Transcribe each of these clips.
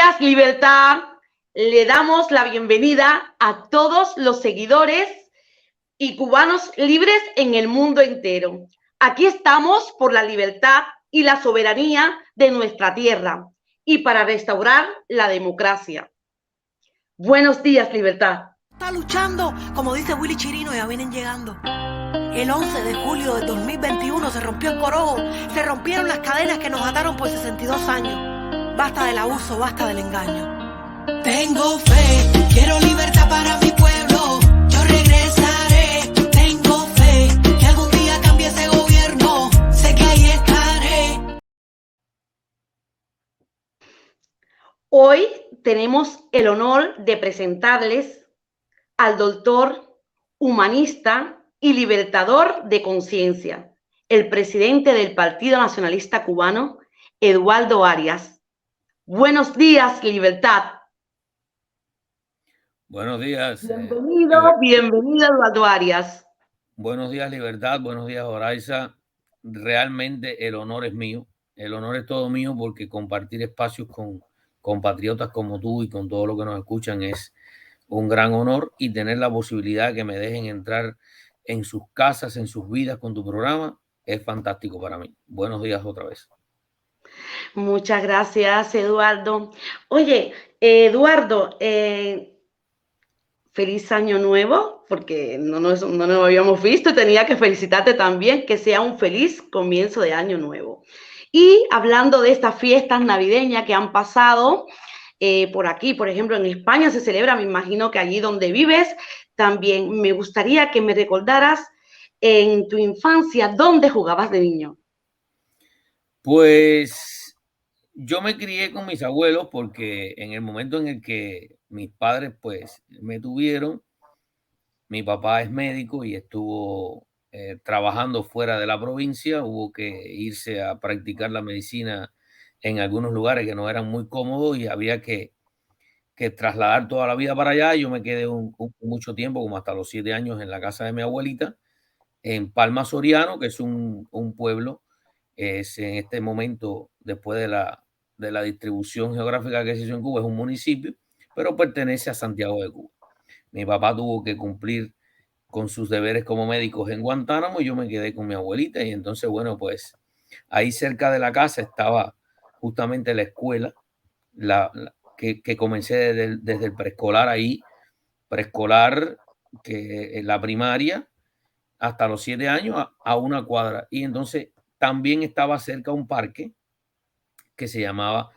días, Libertad. Le damos la bienvenida a todos los seguidores y cubanos libres en el mundo entero. Aquí estamos por la libertad y la soberanía de nuestra tierra y para restaurar la democracia. Buenos días, Libertad. Está luchando, como dice Willy Chirino, ya vienen llegando. El 11 de julio de 2021 se rompió el corojo, se rompieron las cadenas que nos ataron por 62 años. Basta del abuso, basta del engaño. Tengo fe, quiero libertad para mi pueblo, yo regresaré. Tengo fe, que algún día cambie ese gobierno, sé que ahí estaré. Hoy tenemos el honor de presentarles al doctor humanista y libertador de conciencia, el presidente del Partido Nacionalista Cubano, Eduardo Arias. Buenos días, Libertad. Buenos días. Bienvenido, Eduardo Arias. Buenos días, Libertad. Buenos días, Oraiza. Realmente el honor es mío. El honor es todo mío porque compartir espacios con compatriotas como tú y con todos los que nos escuchan es un gran honor, y tener la posibilidad de que me dejen entrar en sus casas, en sus vidas con tu programa, es fantástico para mí. Buenos días otra vez. Muchas gracias, Eduardo. Oye, Eduardo, feliz año nuevo, porque no nos habíamos visto. Tenía que felicitarte también, que sea un feliz comienzo de año nuevo. Y hablando de estas fiestas navideñas que han pasado por aquí, por ejemplo, en España se celebra, me imagino que allí donde vives, también me gustaría que me recordaras en tu infancia dónde jugabas de niño. Pues yo me crié con mis abuelos porque en el momento en el que mis padres pues me tuvieron, mi papá es médico y estuvo trabajando fuera de la provincia, hubo que irse a practicar la medicina en algunos lugares que no eran muy cómodos y había que trasladar toda la vida para allá. Yo me quedé mucho tiempo, como hasta los 7 años, en la casa de mi abuelita, en Palma Soriano, que es un pueblo, es en este momento, después de la distribución geográfica que se hizo en Cuba, es un municipio, pero pertenece a Santiago de Cuba. Mi papá tuvo que cumplir con sus deberes como médicos en Guantánamo y yo me quedé con mi abuelita. Y entonces, bueno, pues ahí cerca de la casa estaba justamente la escuela, que comencé desde el preescolar ahí, preescolar, que la primaria, hasta los 7 años a una cuadra. Y entonces también estaba cerca un parque que se llamaba,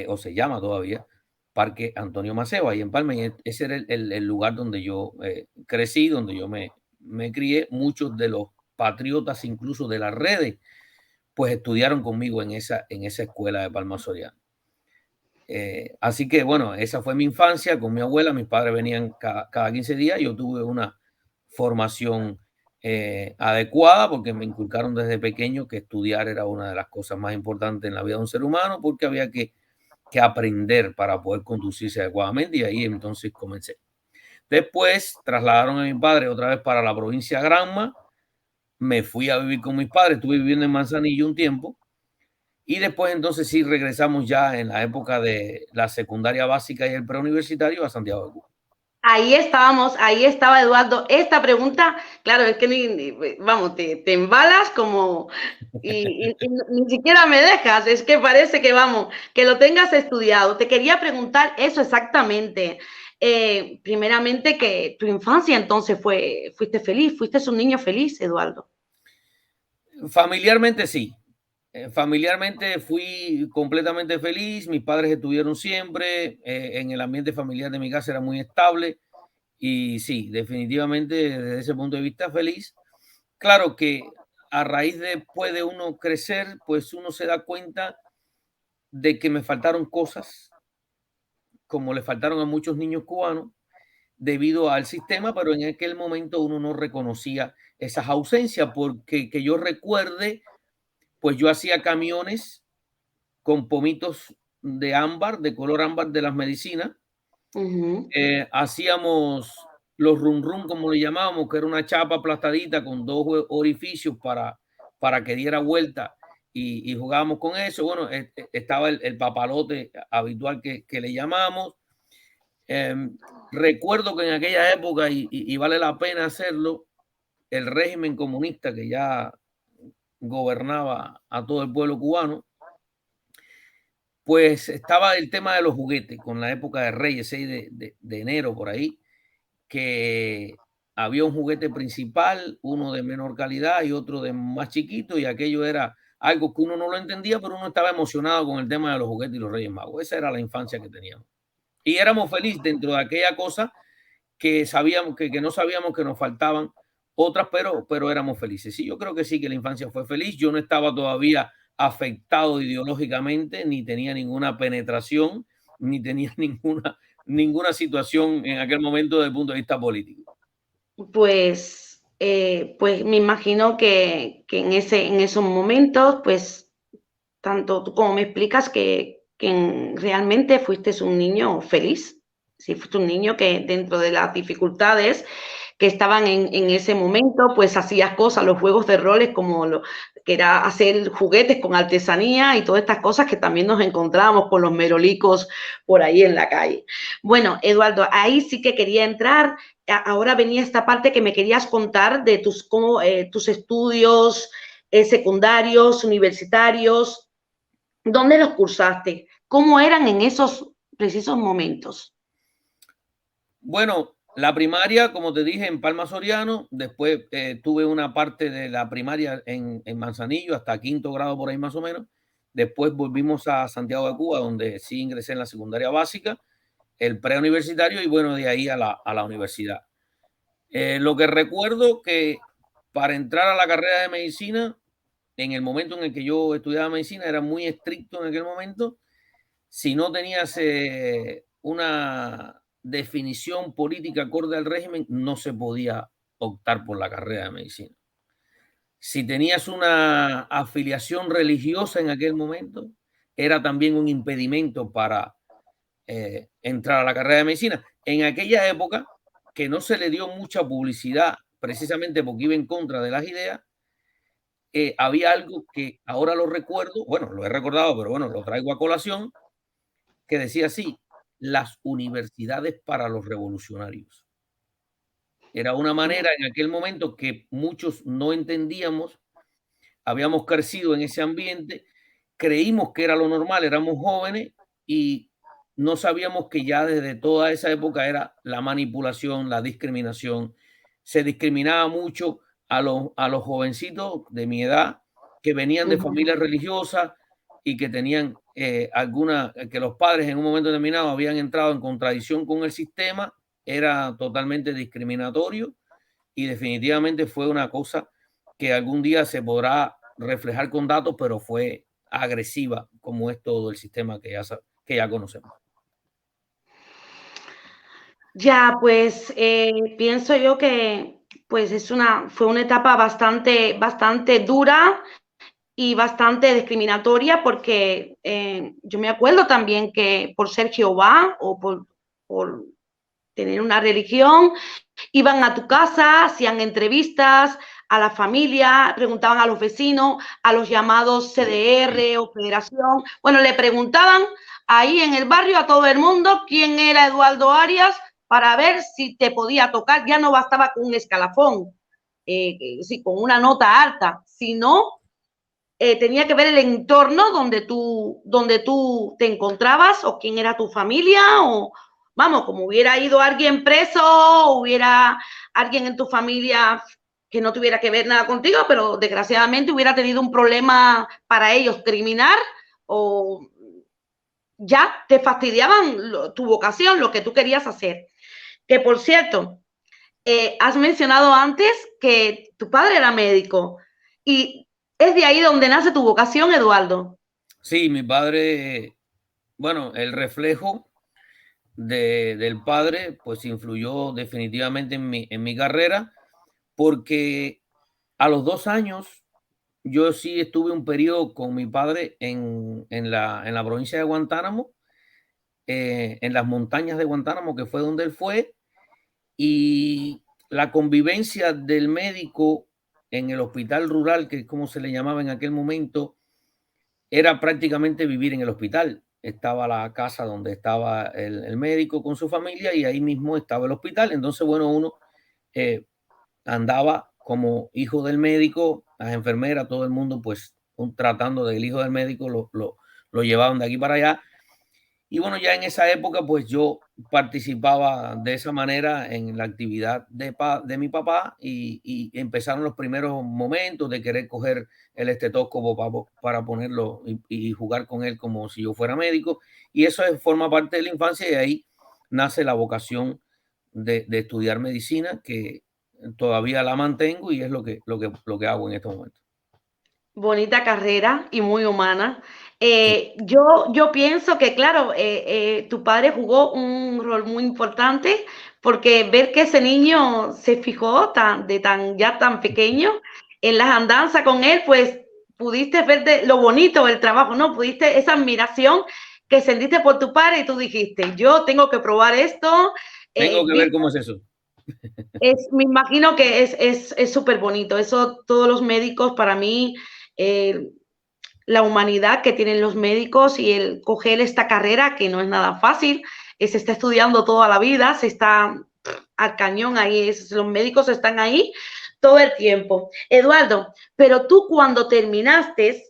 o se llama todavía, Parque Antonio Maceo, ahí en Palma. Y ese era el lugar donde yo crecí, donde yo me crié. Muchos de los patriotas, incluso de las redes, pues estudiaron conmigo en esa escuela de Palma Soriano. Así que, bueno, esa fue mi infancia con mi abuela. Mis padres venían cada 15 días. Yo tuve una formación adecuada porque me inculcaron desde pequeño que estudiar era una de las cosas más importantes en la vida de un ser humano, porque había que aprender para poder conducirse adecuadamente, y ahí entonces comencé. Después trasladaron a mi padre otra vez para la provincia de Granma. Me fui a vivir con mis padres, estuve viviendo en Manzanillo un tiempo. Y después entonces sí regresamos ya en la época de la secundaria básica y el preuniversitario a Santiago de Cuba. Ahí estábamos, ahí estaba Eduardo. Esta pregunta, claro, es que vamos, te embalas como y ni siquiera me dejas. Es que parece que vamos, que lo tengas estudiado. Te quería preguntar eso exactamente. Primeramente, que tu infancia entonces fuiste feliz, fuiste un niño feliz, Eduardo. Familiarmente sí. Familiarmente fui completamente feliz. Mis padres estuvieron siempre. En el ambiente familiar de mi casa era muy estable. Y sí, definitivamente desde ese punto de vista feliz. Claro que a raíz después de uno crecer, pues uno se da cuenta de que me faltaron cosas, como le faltaron a muchos niños cubanos, debido al sistema, pero en aquel momento uno no reconocía esas ausencias, porque que yo recuerde, pues yo hacía camiones con pomitos de ámbar, de color ámbar, de las medicinas. Hacíamos los rum rum, como le llamábamos, que era una chapa aplastadita con 2 orificios para que diera vuelta y jugábamos con eso. Bueno, estaba el papalote habitual que le llamamos. Recuerdo que en aquella época, y vale la pena hacerlo, el régimen comunista que ya gobernaba a todo el pueblo cubano, pues estaba el tema de los juguetes, con la época de Reyes, 6 de enero por ahí, que había un juguete principal, uno de menor calidad y otro de más chiquito, y aquello era algo que uno no lo entendía, pero uno estaba emocionado con el tema de los juguetes y los Reyes Magos. Esa era la infancia que teníamos. Y éramos felices dentro de aquella cosa que sabíamos que no sabíamos que nos faltaban otras, pero éramos felices. Sí, yo creo que sí, que la infancia fue feliz. Yo no estaba todavía afectado ideológicamente, ni tenía ninguna penetración, ni tenía ninguna situación en aquel momento desde el punto de vista político. Pues me imagino que en esos momentos, pues tanto tú como me explicas que realmente fuiste un niño feliz, sí, fuiste un niño que dentro de las dificultades que estaban en ese momento, pues hacías cosas, los juegos de roles como lo que era hacer juguetes con artesanía y todas estas cosas que también nos encontramos con los merolicos por ahí en la calle. Bueno, Eduardo, ahí sí que quería entrar. Ahora venía esta parte que me querías contar de tus estudios secundarios, universitarios. ¿Dónde los cursaste? ¿Cómo eran en esos precisos momentos? Bueno, la primaria, como te dije, en Palma Soriano. Después tuve una parte de la primaria en Manzanillo, hasta quinto grado por ahí más o menos. Después volvimos a Santiago de Cuba, donde sí ingresé en la secundaria básica, el preuniversitario y bueno, de ahí a la universidad. Lo que recuerdo que para entrar a la carrera de medicina, en el momento en el que yo estudiaba medicina, era muy estricto en aquel momento. Si no tenías una definición política acorde al régimen, no se podía optar por la carrera de medicina. Si tenías una afiliación religiosa en aquel momento, era también un impedimento para entrar a la carrera de medicina. En aquella época, que no se le dio mucha publicidad, precisamente porque iba en contra de las ideas, había algo que ahora lo recuerdo, bueno, lo he recordado, pero bueno, lo traigo a colación, que decía así: las universidades para los revolucionarios. Era una manera en aquel momento que muchos no entendíamos, habíamos crecido en ese ambiente, creímos que era lo normal, éramos jóvenes y no sabíamos que ya desde toda esa época era la manipulación, la discriminación. Se discriminaba mucho a los jovencitos de mi edad que venían de familias religiosas y que tenían que los padres en un momento determinado habían entrado en contradicción con el sistema. Era totalmente discriminatorio y definitivamente fue una cosa que algún día se podrá reflejar con datos, pero fue agresiva como es todo el sistema que ya conocemos. Ya, pues pienso yo que pues fue una etapa bastante dura y bastante discriminatoria porque yo me acuerdo también que por ser Jehová o por tener una religión, iban a tu casa, hacían entrevistas a la familia, preguntaban a los vecinos, a los llamados CDR o Federación. Bueno, le preguntaban ahí en el barrio a todo el mundo quién era Eduardo Arias para ver si te podía tocar. Ya no bastaba con un escalafón, sí, con una nota alta, sino tenía que ver el entorno donde tú te encontrabas o quién era tu familia o, vamos, como hubiera ido alguien preso o hubiera alguien en tu familia que no tuviera que ver nada contigo, pero desgraciadamente hubiera tenido un problema para ellos criminal o ya te fastidiaban tu vocación, lo que tú querías hacer. Que por cierto, has mencionado antes que tu padre era médico y es de ahí donde nace tu vocación, Eduardo. Sí, mi padre, bueno, el reflejo del padre, pues influyó definitivamente en mi carrera, porque a los 2 años yo sí estuve un periodo con mi padre en la provincia de Guantánamo, en las montañas de Guantánamo, que fue donde él fue, y la convivencia del médico en el hospital rural, que es como se le llamaba en aquel momento, era prácticamente vivir en el hospital. Estaba la casa donde estaba el médico con su familia y ahí mismo estaba el hospital. Entonces, bueno, uno andaba como hijo del médico, las enfermeras, todo el mundo, pues tratando del hijo del médico, lo llevaban de aquí para allá. Y bueno, ya en esa época, pues yo participaba de esa manera en la actividad de mi papá y empezaron los primeros momentos de querer coger el estetoscopio para ponerlo y jugar con él como si yo fuera médico. Y eso forma parte de la infancia y ahí nace la vocación de estudiar medicina, que todavía la mantengo y es lo que hago en estos momentos. Bonita carrera y muy humana. Yo pienso que, claro, tu padre jugó un rol muy importante porque ver que ese niño se fijó ya tan pequeño en las andanzas con él, pues pudiste ver lo bonito del trabajo, ¿no? Pudiste esa admiración que sentiste por tu padre y tú dijiste, yo tengo que probar esto. Tengo que ver cómo es eso. Me imagino que es súper bonito. Eso todos los médicos, para mí, la humanidad que tienen los médicos y el coger esta carrera, que no es nada fácil, se está estudiando toda la vida, se está al cañón ahí, los médicos están ahí todo el tiempo. Eduardo, pero tú cuando terminaste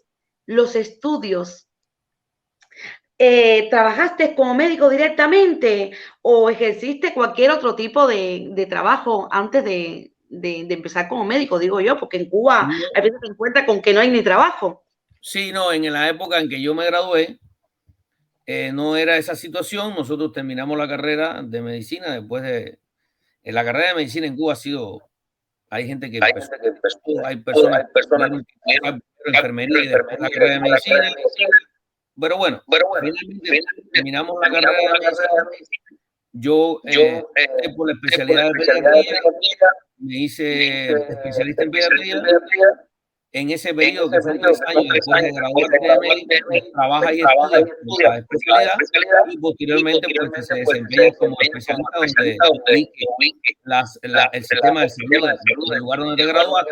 los estudios, ¿trabajaste como médico directamente o ejerciste cualquier otro tipo de trabajo antes de empezar como médico? Digo yo, porque en Cuba a veces se encuentra con que no hay ni trabajo. Sí, no, en la época en que yo me gradué, no era esa situación. Nosotros terminamos la carrera de medicina después de... la carrera de medicina en Cuba ha sido... Hay gente que empezó, hay personas que tuvieron enfermería y después la carrera de medicina. Pero bueno, finalmente terminamos la carrera de medicina. Yo por la especialidad de pediatría, me hice especialista en pediatría. En ese periodo, que son 3 años después de graduarte de médico, pues, trabaja y estudia por la especialidad y posteriormente pues se desempeña como especialista donde ubique el sistema de salud del lugar donde te graduaste.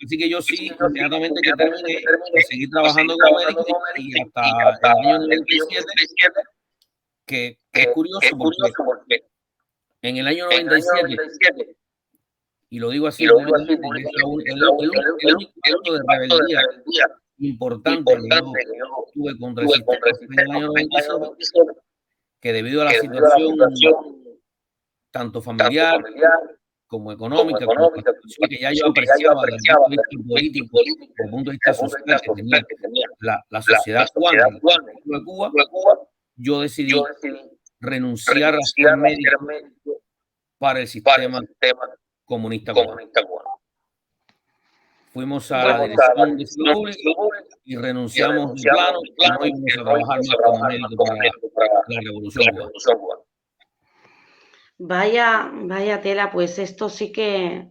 Así que yo sí, inmediatamente que terminé, pues, seguí trabajando como médico y hasta el año 97, que es curioso porque en el año 97, y lo digo así públicamente, es el único acto de rebeldía importante que yo tuve contra el sistema en el año 97, que debido a la situación tanto familiar como económica, como la situación que ya yo apreciaba desde el punto de vista político, desde el punto de vista social que tenía la sociedad cubana, el pueblo de Cuba, yo decidí renunciar a ser médico para el sistema comunista cubano. Fuimos a la dirección de salud pública y renunciamos de plano y no íbamos a trabajar más como médico para la revolución cubana. Vaya tela, pues esto sí que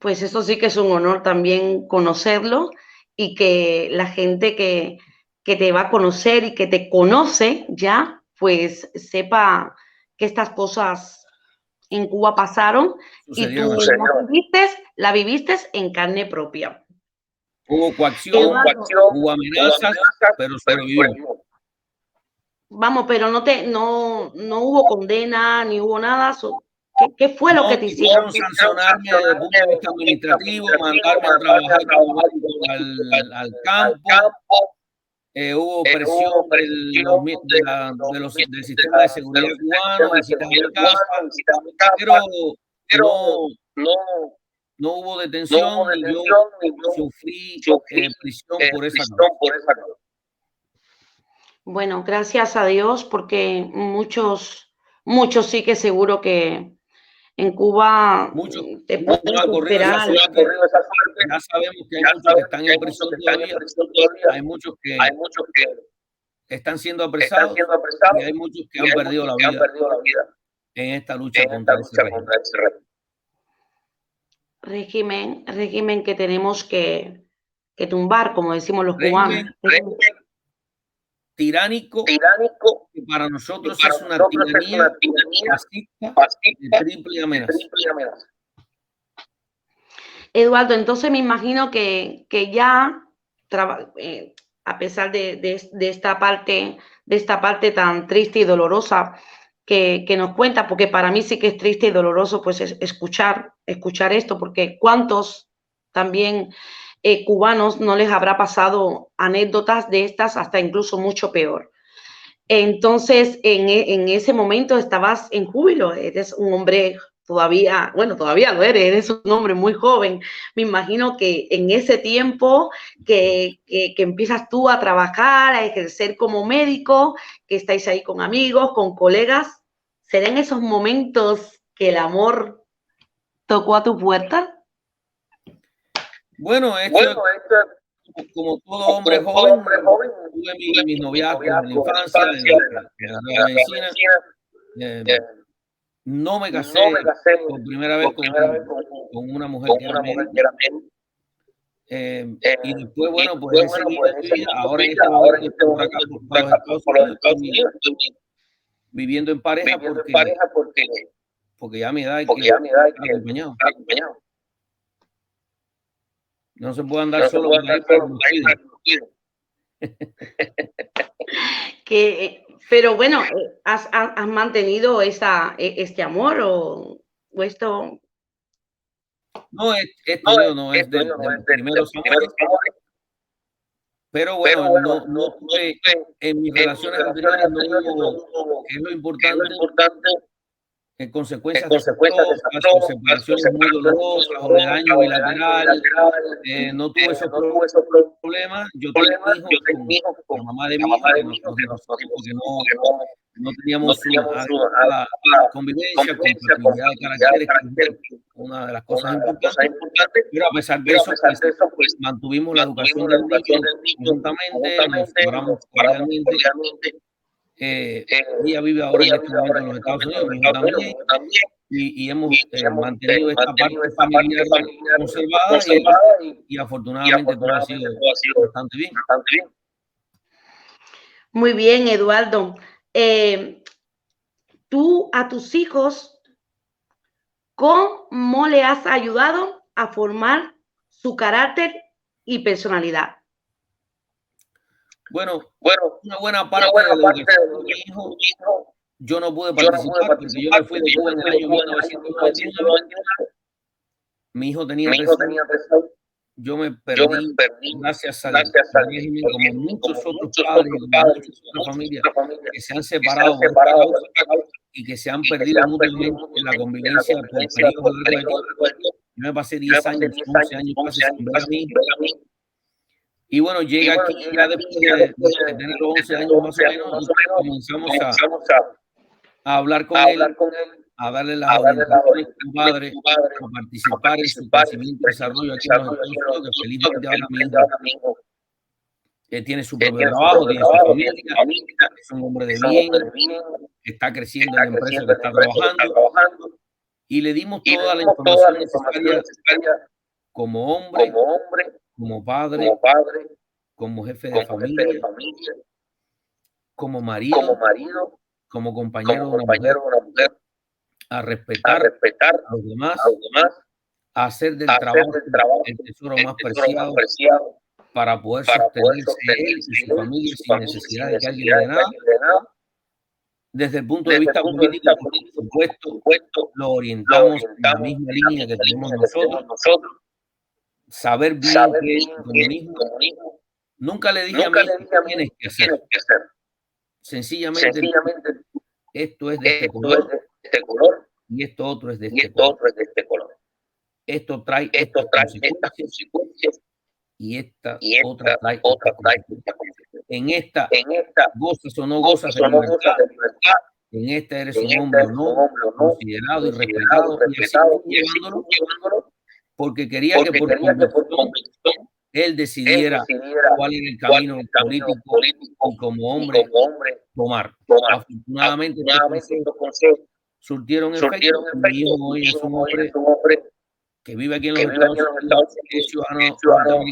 es un honor también conocerlo y que la gente que te va a conocer y que te conoce ya, pues sepa que estas cosas en Cuba pasaron y tú la viviste en carne propia. Hubo coacción, hubo amenazas, pero sobrevivimos. Vamos, pero no hubo condena, ni hubo nada. ¿Qué fue lo que te hicieron? Sancionarme desde el punto de vista administrativo, mandarme a trabajar al campo. Hubo presión del sistema de seguridad cubano, visitas a mi casa, pero no hubo detención y yo sufrí prisión por esa causa. Bueno, gracias a Dios, porque muchos sí que seguro que en Cuba te pueden superar. Ya sabemos que hay muchos que están en prisión todavía, hay muchos que están siendo apresados y hay muchos que han perdido la vida en esta lucha contra ese régimen que tenemos que tumbar, como decimos los cubanos. Tiránico, que para nosotros es una tiranía fascista de triple amenaza. Eduardo, entonces me imagino que ya a pesar de esta parte tan triste y dolorosa que nos cuenta, porque para mí sí que es triste y doloroso pues escuchar esto, porque cuántos también cubanos no les habrá pasado anécdotas de estas, hasta incluso mucho peor. Entonces, en ese momento estabas en júbilo, eres un hombre todavía, bueno, todavía lo eres un hombre muy joven. Me imagino que en ese tiempo que empiezas tú a trabajar, a ejercer como médico, que estáis ahí con amigos, con colegas, ¿serán esos momentos que el amor tocó a tu puerta? Bueno, como todo hombre joven, tuve mis noviazgos en la infancia, en la medicina. No me casé por primera vez con una mujer que era médica. Y después, bueno, pues he seguido mi vida. Ahora en este momento estoy por acá, por los Estados Unidos, viviendo en pareja porque ya a mi edad hay que estar acompañado. No se puede andar solo por ahí para pero bueno, ¿has mantenido este amor o esto? No, esto no es de los primeros amores. Pero bueno, no tuve en mis relaciones anteriores, no hubo, que es lo importante, consecuencias desastrosas o separaciones muy dolorosas o de daño bilateral. No tuve esos problemas. Yo tengo hijos con la mamá de mi hija, que nos divorciamos porque no teníamos una convivencia, compatibilidad de caracteres, que es una de las cosas importantes. Pero a pesar de eso, pues mantuvimos la educación del niño conjuntamente, nos separamos cordialmente. Ella vive ahora en este momento en los Estados Unidos, mi hijo también, y hemos mantenido esta parte familiar conservada y afortunadamente todo ha sido bastante bien. Muy bien, Eduardo. Tú a tus hijos, ¿cómo le has ayudado a formar su carácter y personalidad? Bueno, una buena parte de la educación de mi hijo, yo no pude participar porque yo me fui de Cuba en el año 1999. Mi hijo tenía 3 años. Yo me perdí gracias al régimen, como muchos otros padres, como muchas otras familias que se han separado por esta causa y que se han perdido mutuamente en la convivencia por periodos largos de tiempo. Yo me pasé 10 años, 11 años casi sin ver a mi hijo. Y bueno, llega aquí ya después de tener los 11 años más o menos, comenzamos a hablar con él, a darle las orientaciones a su padre, a participar en su crecimiento y desarrollo aquí en los Estados Unidos, que felizmente ahora mi hijo tiene su propio trabajo, tiene su familia, es un hombre de bien, está creciendo en la empresa que está trabajando, y le dimos toda la información necesaria como hombre, como padre, como jefe de familia, como marido, como compañero de una mujer, a respetar a los demás, a hacer del trabajo el tesoro más preciado para poder sostenerse él y su familia sin necesidad de que alguien le dé nada. Desde el punto de vista político, por supuesto, lo orientamos en la misma línea que tenemos nosotros. Saber bien qué es el comunismo. Nunca le dije a mí qué tienes que hacer. Sencillamente, esto es de este color y esto otro es de este color. Esto trae estas consecuencias y esta otra trae otras consecuencias. En esta gozas o no gozas de libertad. En esta eres un hombre o no, considerado y respetado, y así llevándolo, porque quería que por convicción él decidiera cuál era el camino político y como hombre tomar. Afortunadamente estos consejos surtieron efecto. Mi hijo hoy es un hombre que vive aquí en los Estados Unidos, que es ciudadano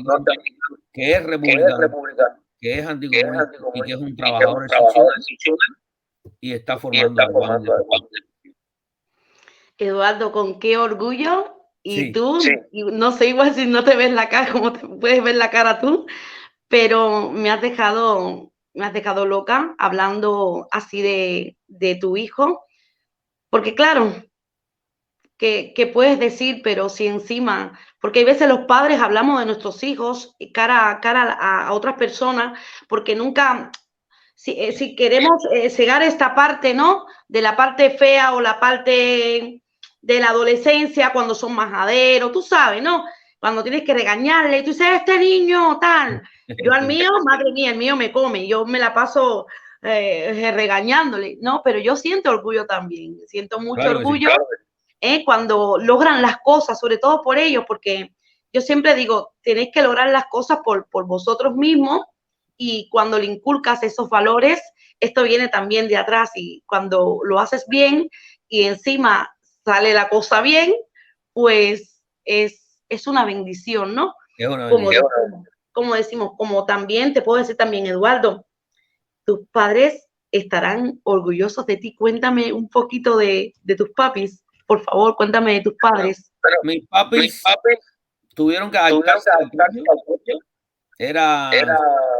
norteamericano, que es republicano, que es anticomunista y que es un trabajador excepcional y está formando Eduardo, con qué orgullo. Y Sí, tú, y no sé igual si no te ves la cara, como te puedes ver la cara tú, pero me has dejado loca hablando así de tu hijo, porque claro, que puedes decir, pero si encima, porque hay veces los padres hablamos de nuestros hijos cara a otras personas, porque nunca, si queremos cegar esta parte, ¿no? De la parte fea o la parte de la adolescencia, cuando son majaderos, tú sabes, ¿no? Cuando tienes que regañarle, y tú dices, este niño, tal. Yo al mío, madre mía, el mío me come, yo me la paso regañándole, ¿no? Pero yo siento orgullo también, siento mucho orgullo. Cuando logran las cosas, sobre todo por ellos, porque yo siempre digo, tenéis que lograr las cosas por vosotros mismos, y cuando le inculcas esos valores, esto viene también de atrás, y cuando lo haces bien y encima sale la cosa bien, pues es una bendición, ¿no? Es una bendición. Como decimos, como también te puedo decir también, Eduardo, tus padres estarán orgullosos de ti. Cuéntame un poquito de tus papis. Por favor, cuéntame de tus padres. Mis papis tuvieron que adaptarse al cambio. Era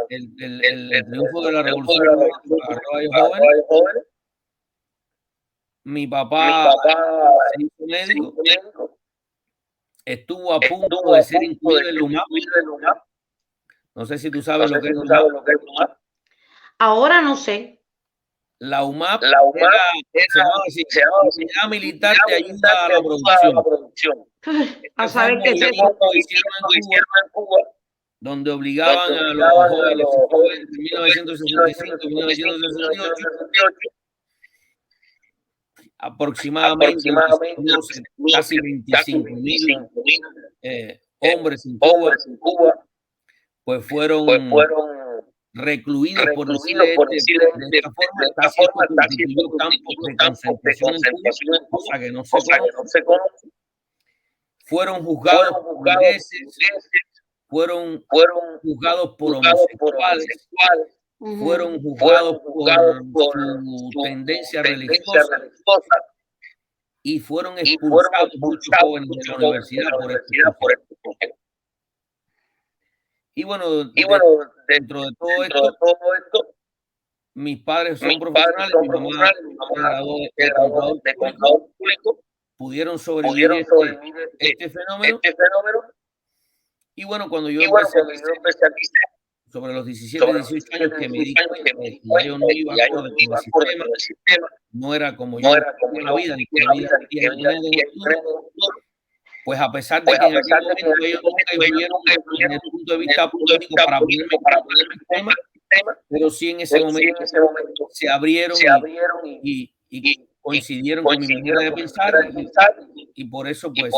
el triunfo de la revolución jóvenes. Mi papá se hizo médico, estuvo a punto de ser incluido en el UMAP. No sé si tú sabes lo que es UMAP. Ahora no sé. La UMAP se llamaba así, Unidad Militar de Ayuda a la Producción. A saber qué es eso. En Cuba, donde obligaban a los jóvenes en 1965 y 1968 aproximadamente casi 25.000 hombres en Cuba, pues fueron recluidos, por decirlo de esta forma, casi constituyó campos de concentración en Cuba, cosa que no se conoce. Fueron juzgados por ingleses, fueron juzgados por homosexuales, fueron juzgados por su tendencia religiosa, y fueron expulsados muchos jóvenes de la universidad por esto. Y bueno, dentro de todo esto, mis padres son profesionales, mi mamá se graduó de contador público, pudieron sobrevivir este fenómeno. Y bueno, cuando yo empecé sobre los 17, 18 años, que me di cuenta que yo no iba acorde con el sistema, no era como yo en la vida, ni que la vida quería pues a pesar de que en aquel momento ellos nunca influyeron desde el punto de vista político para ponerme en el sistema, pero sí en ese momento se abrieron y coincidieron con mi manera de pensar, y por eso pues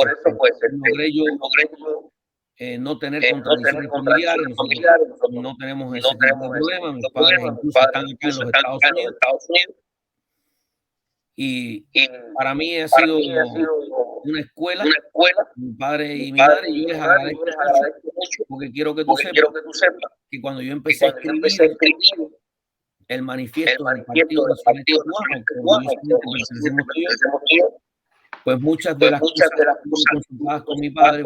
logré yo no tener contradicciones familiares. Nosotros no tenemos ese tipo de problemas. Mis padres incluso están acá en los Estados Unidos. Y para mí ha sido una escuela, mi padre y mi madre, y yo les agradezco mucho, porque quiero que tú sepas que cuando yo empecé a escribir el manifiesto del Partido Nacionalista Cubano, pues muchas de las cosas fueron consultadas con mi padre,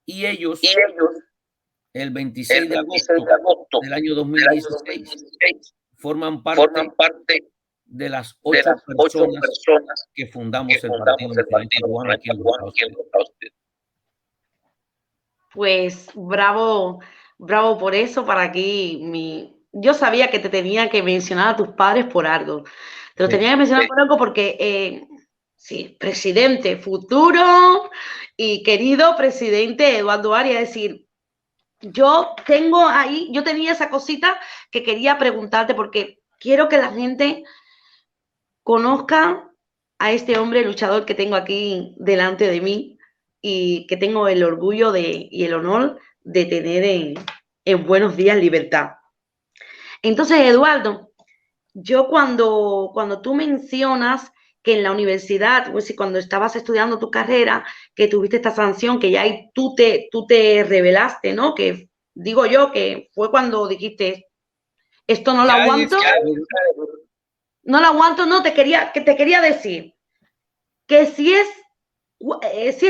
y ellos, el 26 de agosto del año 2016, forman parte de las 8 personas que fundamos el Partido Nacionalista Cubano aquí en los Estados Unidos. Pues bravo por eso. Para aquí yo sabía que te tenía que mencionar a tus padres por algo. Te lo tenía que mencionar por algo porque sí, presidente futuro y querido presidente Eduardo Arias, es decir, yo tenía esa cosita que quería preguntarte, porque quiero que la gente conozca a este hombre luchador que tengo aquí delante de mí, y que tengo el orgullo y el honor de tener en Buenos Días Libertad. Entonces, Eduardo, yo cuando tú mencionas que en la universidad, pues, cuando estabas estudiando tu carrera, que tuviste esta sanción, que ya ahí tú te revelaste, ¿no? Que digo yo que fue cuando dijiste, esto no lo aguanto. No lo aguanto, no, te quería decir que si es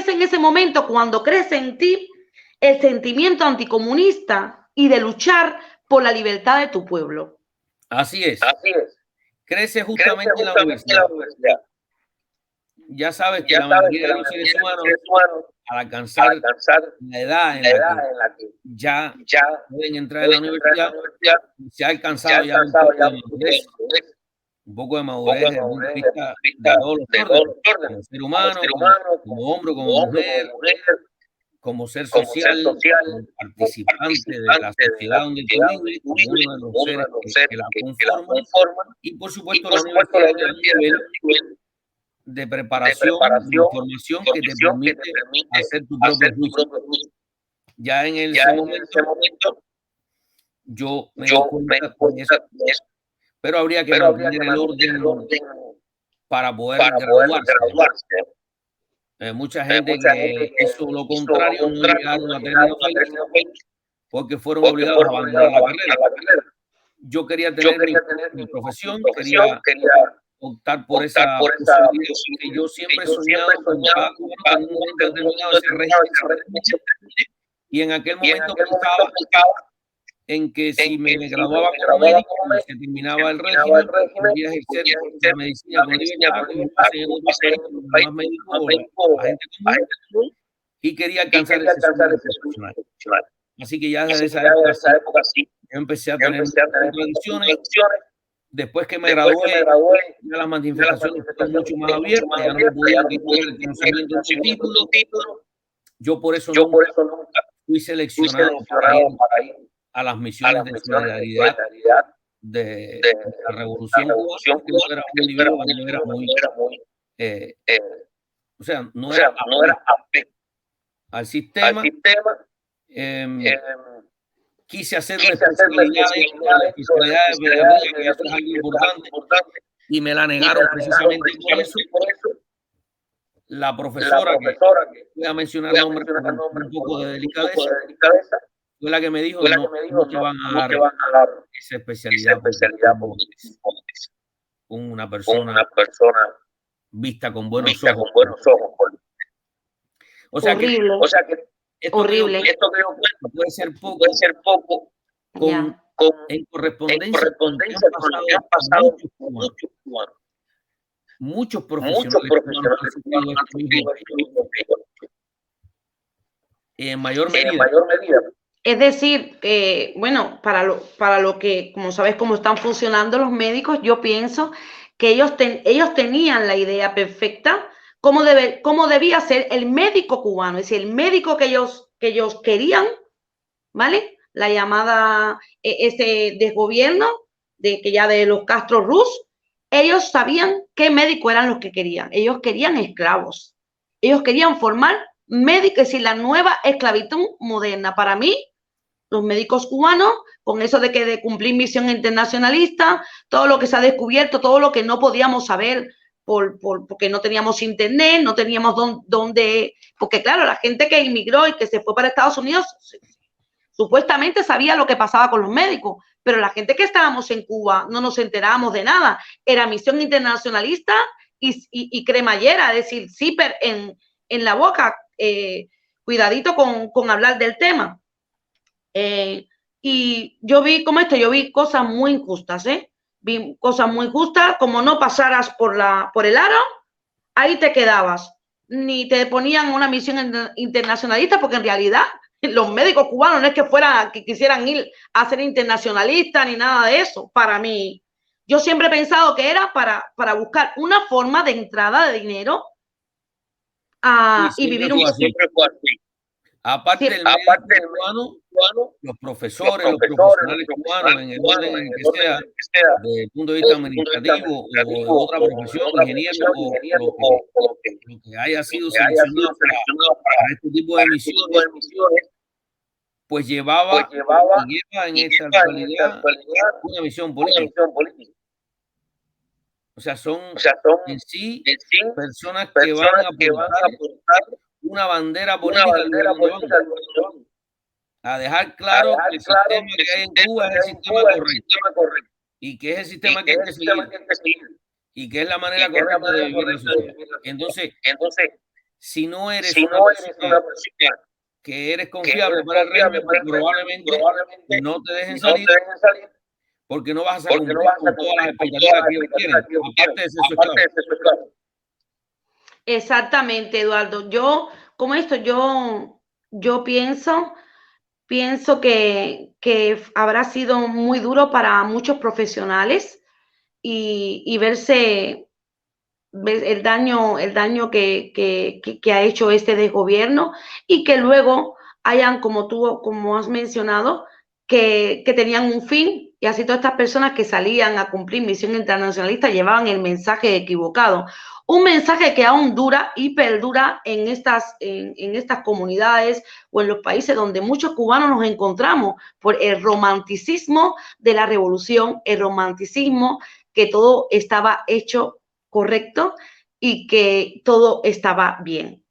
en ese momento cuando crees en ti, el sentimiento anticomunista y de luchar por la libertad de tu pueblo. Así es. Así es. Crece justamente en la universidad. Ya sabes que la mayoría de los seres humanos, al alcanzar la edad en la que ya pueden entrar en la universidad, se ha alcanzado ya un poco de madurez desde el punto de vista de todos los órdenes, como ser humano, como hombre, como mujer, como ser social, como participante de la sociedad donde tú vives, como uno de los seres que la conforman, y por supuesto la universidad tiene un nivel de preparación, de información que te permite hacer tu propio juicio. Ya en ese momento yo me doy cuenta de eso, pero habría que mantener el orden para poder graduarse. Mucha gente que hizo lo contrario no llegaron a tener porque fueron obligados a abandonar la carrera. Yo quería tener mi profesión, quería optar por esa posibilidad, que yo siempre he soñado con cada cubano en un momento determinado ese régimen, y en aquel momento pensaba en que si me graduaba como médico y se terminaba el régimen, podría ejercer la medicina con libertad, como lo hacen en otros países, los demás médicos o la gente común, y quería alcanzar ese sueño profesional. Así que ya desde esa época sí, yo empecé a tener tradiciones. Después que me gradué, ya las manifestaciones fueron mucho más abiertas, ya no podía tener el conocimiento de su título. Yo por eso nunca fui seleccionado para ir a las misiones de solidaridad de la Revolución Cubana, porque yo era un individuo que no era muy, o sea, no era afecto al sistema. Quise hacer una especialidad de pedagogía, que eso es algo importante, y me la negaron precisamente por eso. La profesora, que voy a mencionar el nombre con un poco de delicadeza, fue la que me dijo, no te van a dar esa especialidad una persona vista con buenos ojos. O sea que esto horrible. Puede ser poco en correspondencia con lo que han pasado muchos cubanos. Muchos profesionales cubanos han sufrido esto mismo en mayor medida. Es decir, bueno, para lo que, como sabes, cómo están funcionando los médicos, yo pienso que ellos tenían la idea perfecta cómo debía ser el médico cubano, es decir, el médico que ellos querían, ¿vale? La llamada, ese desgobierno, que ya de los Castro Ruz, ellos sabían qué médicos eran los que querían. Ellos querían esclavos. Ellos querían formar médicos, es decir, la nueva esclavitud moderna. Para mí, los médicos cubanos, con eso de cumplir misión internacionalista, todo lo que se ha descubierto, todo lo que no podíamos saber porque no teníamos internet, no teníamos dónde, porque claro, la gente que inmigró y que se fue para Estados Unidos supuestamente sabía lo que pasaba con los médicos, pero la gente que estábamos en Cuba no nos enterábamos de nada. Era misión internacionalista y cremallera, es decir, zipper en la boca, cuidadito con hablar del tema. Y yo vi cosas muy injustas, vi cosas muy justas, como no pasaras por el aro, ahí te quedabas, ni te ponían una misión internacionalista, porque en realidad los médicos cubanos no es que quisieran ir a ser internacionalistas ni nada de eso. Para mí, yo siempre he pensado que era para buscar una forma de entrada de dinero y vivir un... Siempre fue así. Aparte del médico cubano, los profesores, los profesionales cubanos, en el orden en que sea, desde el punto de vista administrativo o de otra profesión, ingeniero o lo que haya sido seleccionado para este tipo de misiones, pues lleva en esta actualidad una misión política. O sea, son en sí personas que van a aportar una bandera política a dejar claro que el sistema que hay en Cuba es el sistema correcto y que es el sistema que hay que seguir y que es la manera correcta de vivir la sociedad. Entonces, si no eres una persona que eres confiable para el régimen, probablemente no te dejen salir porque no vas a cumplir con todas las expectativas que ellos quieren, aparte de ser su esclavo. Exactamente, Eduardo. Yo pienso que habrá sido muy duro para muchos profesionales y ver el daño que ha hecho este desgobierno y que luego hayan, como has mencionado, que tenían un fin y así todas estas personas que salían a cumplir misión internacionalista llevaban el mensaje equivocado. Un mensaje que aún dura y perdura en estas comunidades o en los países donde muchos cubanos nos encontramos por el romanticismo de la revolución, el romanticismo que todo estaba hecho correcto y que todo estaba bien.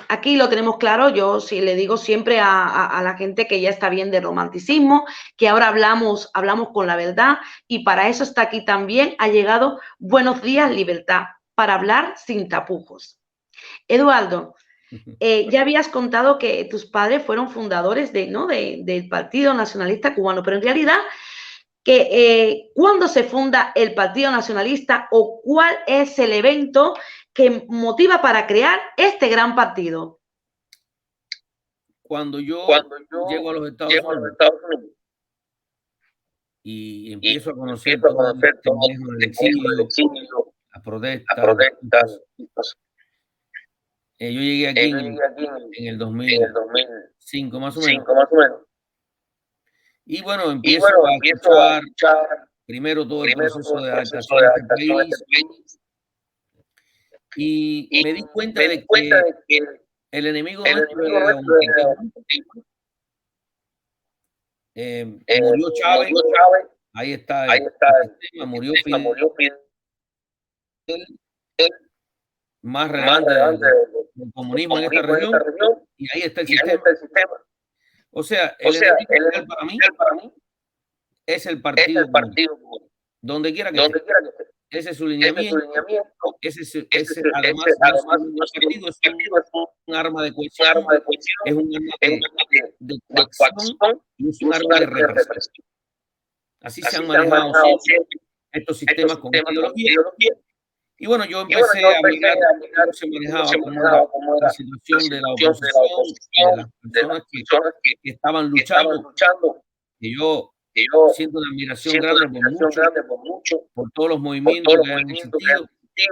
Aquí lo tenemos claro, yo sí le digo siempre a la gente que ya está bien de romanticismo, que ahora hablamos con la verdad y para eso está aquí también, ha llegado Buenos Días Libertad, para hablar sin tapujos. Eduardo, ya habías contado que tus padres fueron fundadores del Partido Nacionalista Cubano, pero en realidad ¿cuándo se funda el Partido Nacionalista o cuál es el evento que motiva para crear este gran partido? Cuando yo llego a los Estados Unidos y empiezo a conocer todo el manejo del exilio, las protestas, yo llegué aquí en el 2005 más o menos. Y bueno, empiezo a escuchar primero todo el proceso de adaptación a este país y me di cuenta de que el enemigo nuestro era un murió Chávez, ahí está el sistema, murió Fidel, más relevante del comunismo en esta región, y ahí está el sistema. O sea, el enemigo real para mí es el partido cubano. Donde quiera que esté. Ese es su lineamiento. Además, partido es un arma de cohesión, es un arma de coacción y es un arma de represión. Así se han manejado siempre estos sistemas con ideología. Y bueno, yo empecé a mirar cómo se manejaba, cómo era la situación de la oposición, de las personas que estaban luchando, que yo siento una admiración grande por todos los movimientos que han existido.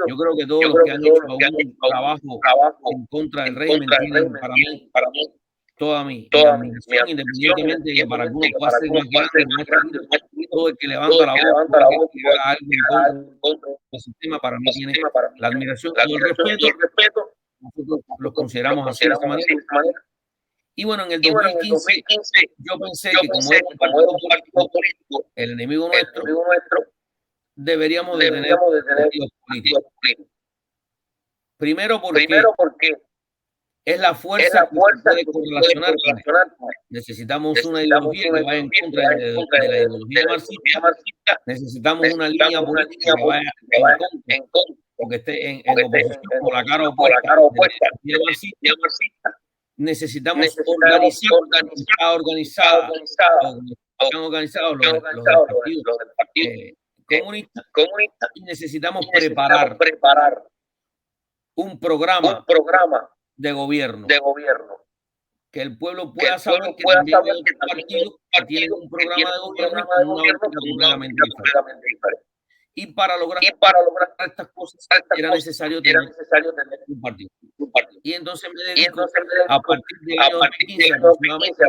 Yo creo que todos los que han hecho algún trabajo en contra del régimen tienen para mí toda mi admiración, independientemente de que para algunos pueda ser más grande, más chiquito. Todo el que levanta la voz, que haga algo en contra del sistema, para mí tiene la admiración y el respeto. Nosotros los consideramos así de esta manera. Y bueno, en el 2015 yo pensé que como era un partido político, el enemigo nuestro, deberíamos de tener partidos políticos. Primero porque es la fuerza que se puede correlacionar con él. Necesitamos una ideología que vaya en contra de la ideología marxista. Necesitamos una línea política que vaya en contra, o que esté en oposición con la cara opuesta de la ideología marxista. Necesitamos organizados los del partido comunista, y necesitamos preparar un programa de gobierno, que el pueblo pueda saber que también hay otros partidos que tienen un programa de gobierno con una óptica completamente diferente. Y para lograr estas cosas era necesario tener un partido. Y entonces me dedico a partir del año 2015, aproximadamente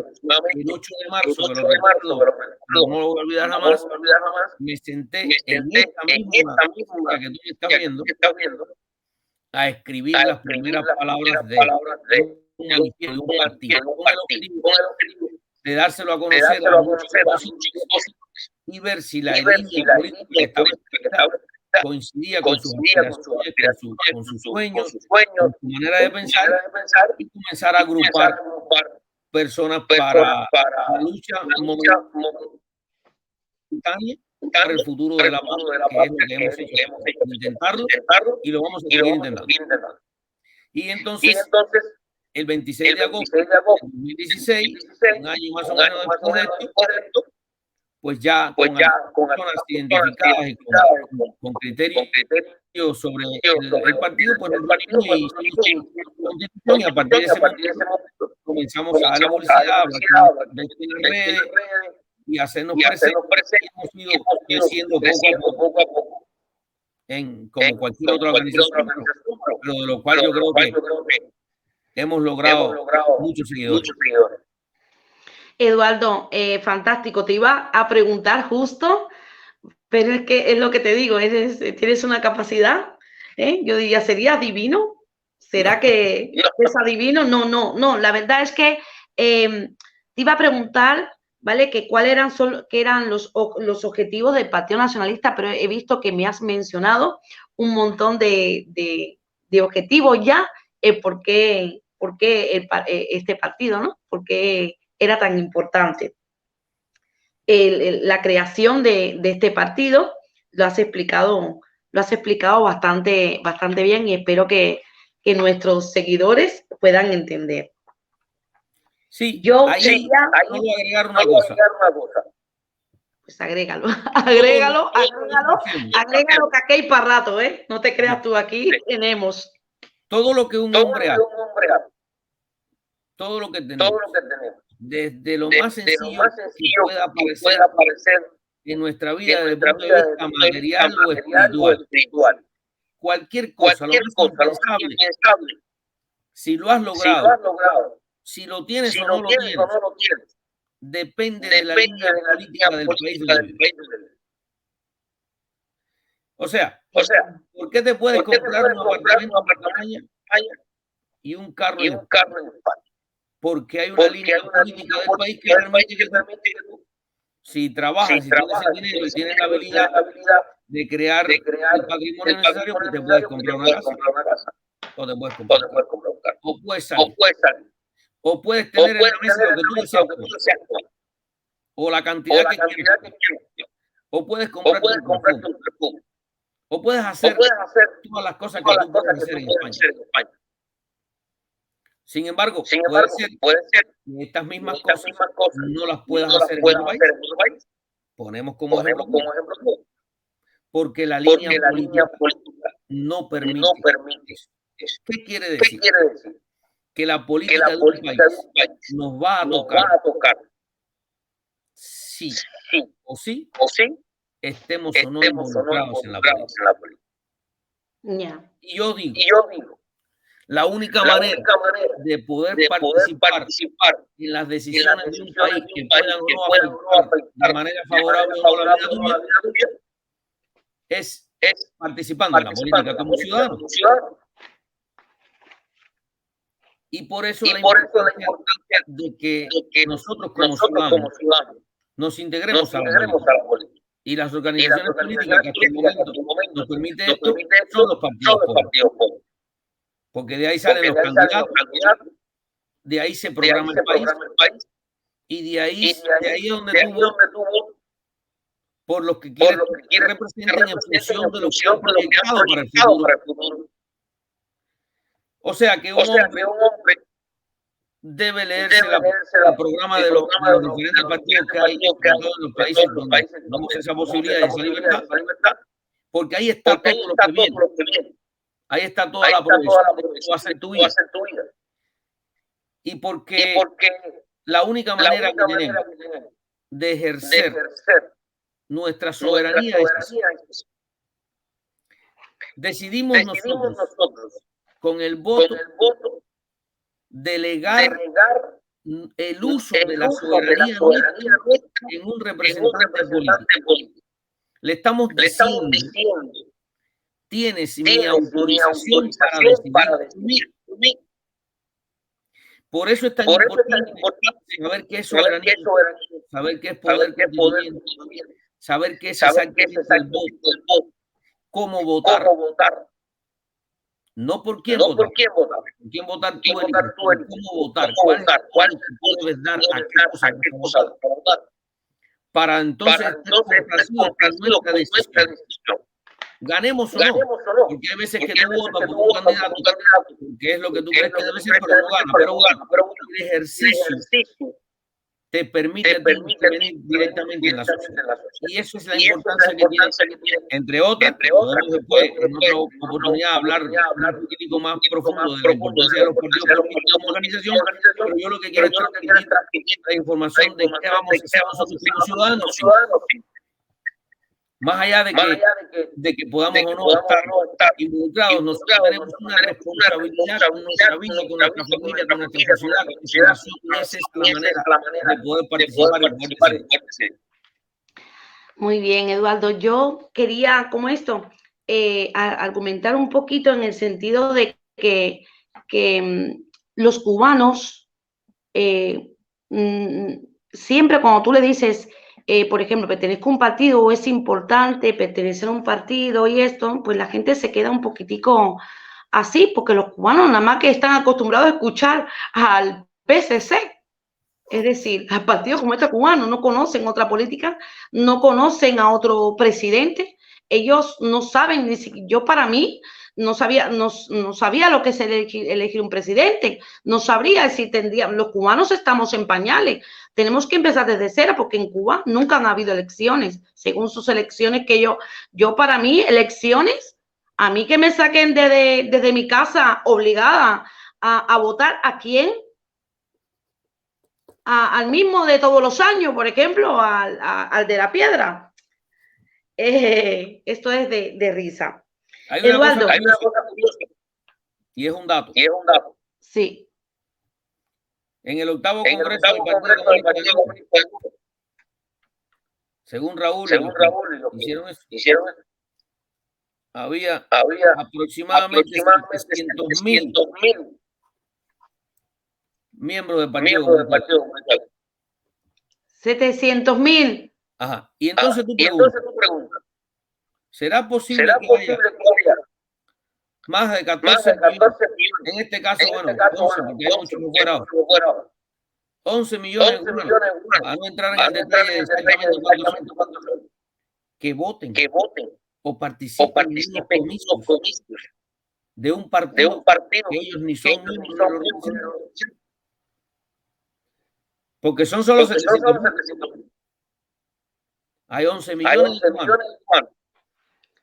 el 8 de marzo, que lo recuerdo, no lo voy a olvidar jamás, me senté en esta misma que tú me estás viendo a escribir las primeras palabras de un manifiesto de un partido, con el objetivo de dárselo a conocer a muchos y ver si la línea política que estaba coincidía con sus aspiraciones, con sus sueños, con su manera de pensar, y comenzar a agrupar personas para la lucha momentánea para el futuro de la paz, que es lo que hemos hecho, intentarlo, y lo vamos a seguir intentando. Y entonces el 26 de agosto de 2016, un año más o menos después de esto, pues ya con personas identificadas y con criterios sobre el partido, pues nos reunimos y hicimos su constitución, y a partir de ese momento comenzamos a dar la publicidad, de las redes y hacernos presentes, y hemos ido creciendo poco a poco como cualquier otra organización, pero de lo cual yo creo que hemos logrado muchos seguidores. Eduardo, fantástico. Te iba a preguntar justo, pero es que es lo que te digo, tienes una capacidad, yo diría, ¿sería divino? ¿Será que es adivino? No. La verdad es que te iba a preguntar, ¿vale? Que cuáles eran los objetivos del Partido Nacionalista, pero he visto que me has mencionado un montón de objetivos ya, por qué este partido, ¿no? ¿Por qué era tan importante la creación de este partido? Lo has explicado bastante bien, y espero que nuestros seguidores puedan entender. Sí, yo ahí voy a agregar una cosa. Pues agrégalo, que aquí hay para rato, no te creas tú, aquí tenemos todo lo que un hombre hace, todo lo que tenemos, desde lo más sencillo que pueda aparecer en nuestra vida desde el punto de vista material o espiritual. Cualquier cosa, lo más impensable, si lo has logrado, si lo tienes o no lo tienes, depende de la línea política del país. O sea, ¿por qué te puedes comprar un apartamento en España y un carro en España? Porque hay una línea política del país que permite que tú, si trabajas, si tienes el dinero y tienes la habilidad de crear el patrimonio necesario, pues te puedes comprar una casa, o te puedes comprar un carro, o puedes salir, o puedes tener en la mesa lo que tú deseas, o la cantidad que quieras, o puedes comprarte un perfume, o puedes hacer todas las cosas que tú puedes hacer en España. Sin embargo, puede ser que estas mismas cosas no las puedas hacer en otro país. Ponemos como ejemplo, porque la línea política no permite eso. ¿Qué quiere decir? Que la política de un país nos va a tocar sí o sí estemos o no involucrados en la política. Y yo digo, la única manera de poder participar en las decisiones de un país que puedan o no afectar de manera favorable o la vida tuya es participando en la política como ciudadano. Y por eso la importancia de que nosotros como ciudadanos nos integremos a la política. Y las organizaciones políticas que hasta el momento nos permiten esto son los partidos políticos. Porque de ahí salen los candidatos, de ahí se programa el país, y de ahí es donde tú votas por los que quieres que representen en función de lo que han proyectado para el futuro. O sea que un hombre debe leerse el programa de los diferentes partidos que hay en todos los países donde tenemos esa posibilidad y esa libertad, porque ahí está todo lo que viene. Ahí está toda la progresión que tú vas a hacer tu vida. Y porque la única manera que tenemos de ejercer nuestra soberanía es así. Decidimos nosotros con el voto delegar el uso de la soberanía nuestra en un representante político. Le estamos diciendo: tienes mi autorización para decidir. Por eso es tan importante saber qué es soberanía, saber qué es poder constituyente, saber qué es exactamente el voto, cómo votar. No por quién votar, por quién votar tú eliges, cómo votar, cuál es el que debes dar a qué cosa votar, para entonces estar complacido con nuestra decisión. ganemos o no, porque hay veces que tú votas por un candidato, que es lo que tú crees que debe ser, pero no gana. Pero bueno, el ejercicio te permite intervenir directamente en la sociedad. Y eso es la importancia que tiene, entre otras, podemos después en otra oportunidad hablar un poquito más profundo de la importancia de los partidos políticos como organización, pero yo lo que quiero es transmitir la información de qué vamos a hacer nosotros como ciudadanos. Más allá de que podamos o no estar involucrados, nosotros tenemos una responsabilidad con nuestra vida, con nuestra familia, con nuestra sociedad, con nuestra nación, y esa es la manera de poder participar y poder decidir. Muy bien, Eduardo. Yo quería, como esto, argumentar un poquito en el sentido de que los cubanos, siempre cuando tú le dices, por ejemplo, pertenezco a un partido o es importante pertenecer a un partido y esto, pues la gente se queda un poquitico así, porque los cubanos nada más que están acostumbrados a escuchar al PSC, es decir, al partido comunista cubano, no conocen otra política, no conocen a otro presidente, ellos no saben, ni siquiera, yo para mí no sabía lo que es elegir un presidente, no sabría si tendrían, los cubanos estamos en pañales, tenemos que empezar desde cero porque en Cuba nunca han habido elecciones, según sus elecciones que yo para mí, elecciones, a mí que me saquen desde mi casa obligada a votar a quién, al mismo de todos los años, por ejemplo, al de la piedra. Esto es de risa. Hay una cosa curiosa, y es un dato. Sí. En el octavo Congreso del Partido Comunista, según Raúl, hicieron eso. Había aproximadamente 700.000 miembros del Partido Comunista. 700.000. Ajá. Y entonces tú preguntas, ¿será posible que haya más de 14 millones? En este caso, bueno, 11, porque hay muchos fuera. 11 millones a no entrar en el detalle de exactamente cuántos son, que voten o participen en los comicios de un partido que ellos ni son miembros de la organización. Porque son solo 700.000. Hay 11 millones de cubanos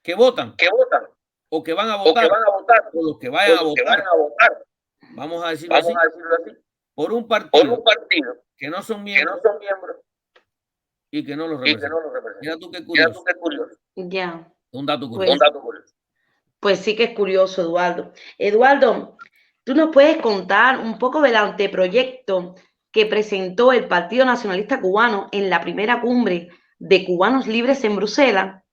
que votan o que van a votar o los que vayan a votar. Vamos a decirlo así. Por un partido que no son miembros y que no los representan. Mira tú qué curioso. Ya. Un dato curioso. Pues sí que es curioso, Eduardo. Eduardo, ¿tú nos puedes contar un poco del anteproyecto que presentó el Partido Nacionalista Cubano en la primera cumbre de Cubanos Libres en Bruselas?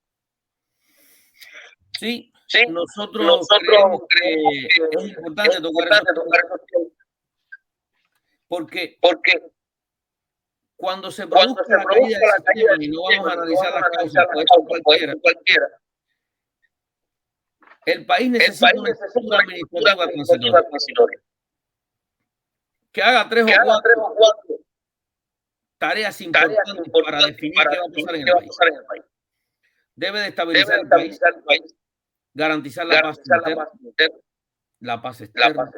Sí, nosotros creemos que es importante tocar esos temas. Porque cuando se produzca la caída del sistema, y no vamos a analizar las causas, cualquiera, el país necesita una estructura administrativa transitoria que haga 3 o 4 tareas importantes para definir qué va a pasar en el país. Debe de estabilizar el país, garantizar la paz interna, la paz externa,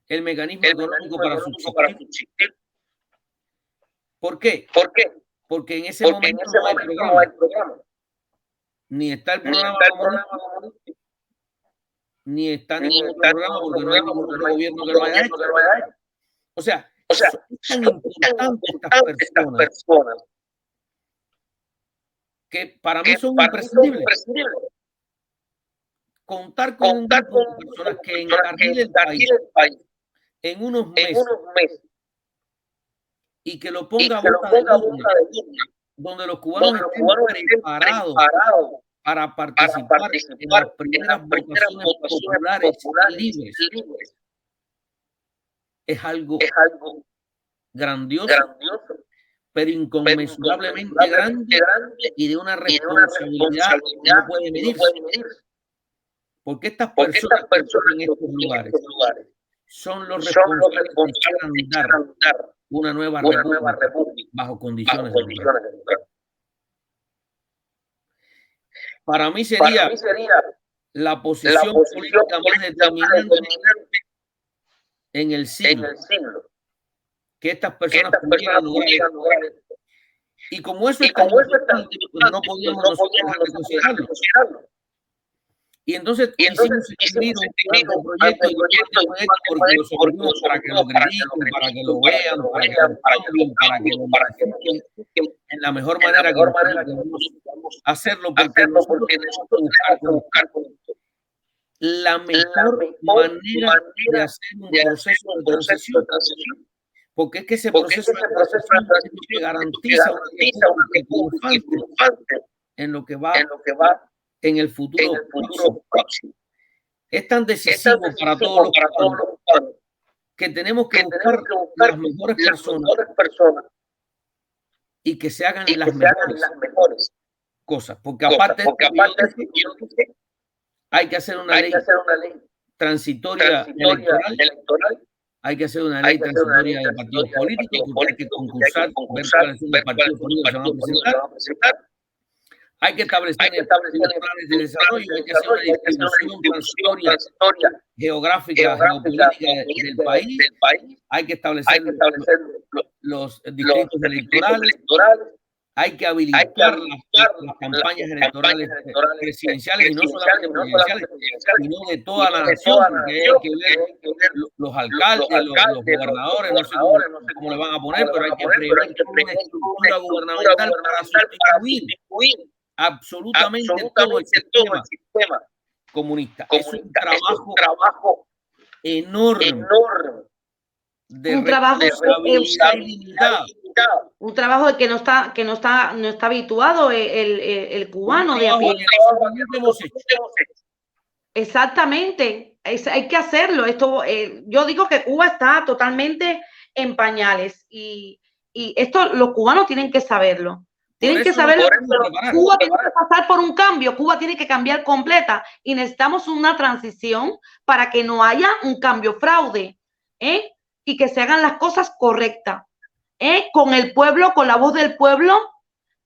el mecanismo económico para subsistir. ¿Por qué? Porque en ese momento no hay programa. Ni está el programa comunista, ni está ningún otro programa porque no hay ningún otro gobierno que lo haya hecho. O sea, son tan importantes estas personas que para mí son imprescindibles. Contar con un grupo de personas que encarrile el país en unos meses y que lo ponga a boca de urna, donde los cubanos estén preparados para participar en las primeras votaciones populares libres. Es algo grandioso, pero inconmensurablemente grande y de una responsabilidad que no puede medirse. Porque estas personas que están en estos lugares son los responsables de echar a andar una nueva república bajo condiciones democráticas. Para mí sería la posición política más determinante en el siglo que estas personas pudieran lograr. Y como eso es tan importante, pues no podíamos nosotros dejar de considerarlo. Y entonces quisimos escribir un anteproyecto porque lo sometimos para que lo critiquen, para que lo vean, para que lo cambien, para que lo modifiquen en la mejor manera que podamos hacerlo, porque nosotros tenemos que buscar la mejor manera de hacer un proceso de transición. Porque es que ese proceso de transición es lo que garantiza una república triunfante en lo que va en el futuro próximo. Es tan decisivo para todos los cubanos que tenemos que buscar las mejores personas y que se hagan las mejores cosas. Porque aparte de hay que hacer una ley transitoria electoral. Hay que hacer una ley transitoria de partidos políticos, porque hay que concursar, ver cuáles son los partidos políticos que se van a presentar. Hay que establecer planes de desarrollo, hay que hacer una distribución transitoria geográfica, geopolítica del país. Hay que establecer los distritos electorales. Hay que habilitar las campañas electorales presidenciales y no solamente presidenciales, sino de toda la nación, porque hay que ver los alcaldes, los gobernadores, no sé cómo le van a poner, pero hay que prever una estructura gubernamental para sustituir absolutamente todo el sistema comunista. Es un trabajo enorme de responsabilidad ilimitada. Un trabajo de que no está habituado el cubano de a pie. Exactamente, hay que hacerlo. Yo digo que Cuba está totalmente en pañales y esto los cubanos tienen que saberlo. Tienen que saberlo. Cuba tiene que pasar por un cambio, Cuba tiene que cambiar completa y necesitamos una transición para que no haya un cambio fraude, y que se hagan las cosas correctas. Con el pueblo, con la voz del pueblo,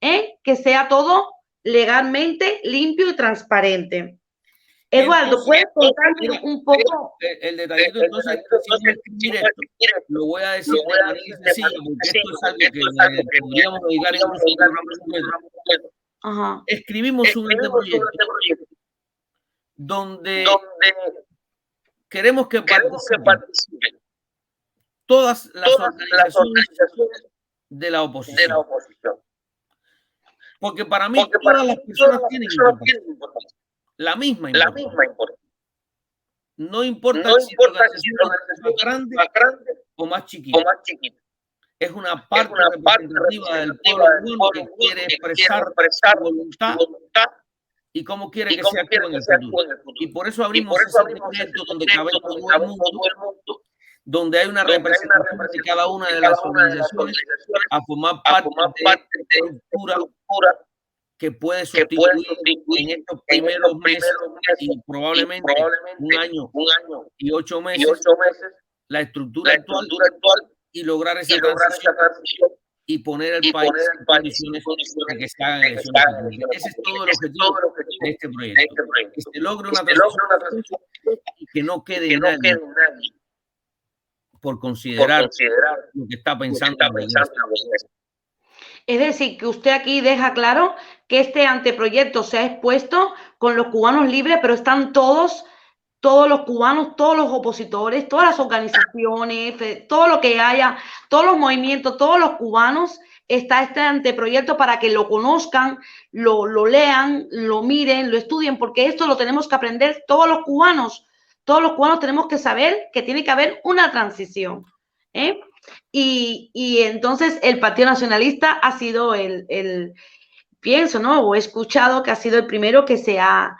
que sea todo legalmente limpio y transparente. Eduardo, ¿puedes contarme un poco? El detallito, entonces, si no esto, lo voy a decir de manera sencilla, porque esto es algo que podríamos dedicar incluso un programa completo. Escribimos un anteproyecto donde queremos que participen todas las organizaciones de la oposición. Porque para mí todas las personas tienen importancia. La misma importancia. No importa si la organización es más grande o más chiquita. Es una parte representativa del pueblo cubano que quiere expresar su voluntad y cómo quiere que se actúe en el futuro. Y por eso abrimos ese proyecto donde cabe todo el mundo, donde hay una representación de cada una de las organizaciones a formar parte de esta estructura que puede sustituir en estos primeros meses y probablemente un año y 8 meses la estructura actual y lograr esa transición y poner el país en condiciones de que se hagan elecciones. Ese es todo el objetivo de este proyecto. Que se logre una transición y que no quede nadie por considerar lo que está pensando. Es decir, que usted aquí deja claro que este anteproyecto se ha expuesto con los cubanos libres, pero están todos los cubanos, todos los opositores, todas las organizaciones, todo lo que haya, todos los movimientos, todos los cubanos, está este anteproyecto para que lo conozcan, lo lean, lo miren, lo estudien, porque esto lo tenemos que aprender todos los cubanos. Todos los cubanos tenemos que saber que tiene que haber una transición. Y entonces el Partido Nacionalista ha sido pienso, ¿no? O he escuchado que ha sido el primero que ha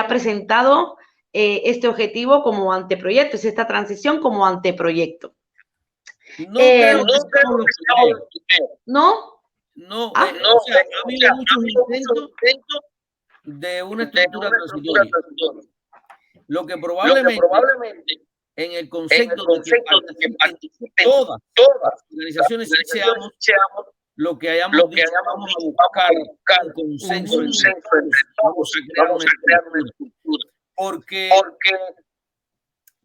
presentado este objetivo como anteproyecto, es esta transición como anteproyecto. No creo que ¿No? No, o sea, ha habido muchos intentos de una estructura transitoria. Lo que probablemente en el concepto de que participen todas las organizaciones seamos lo que hayamos dicho, vamos a buscar un consenso, vamos a crear una estructura, porque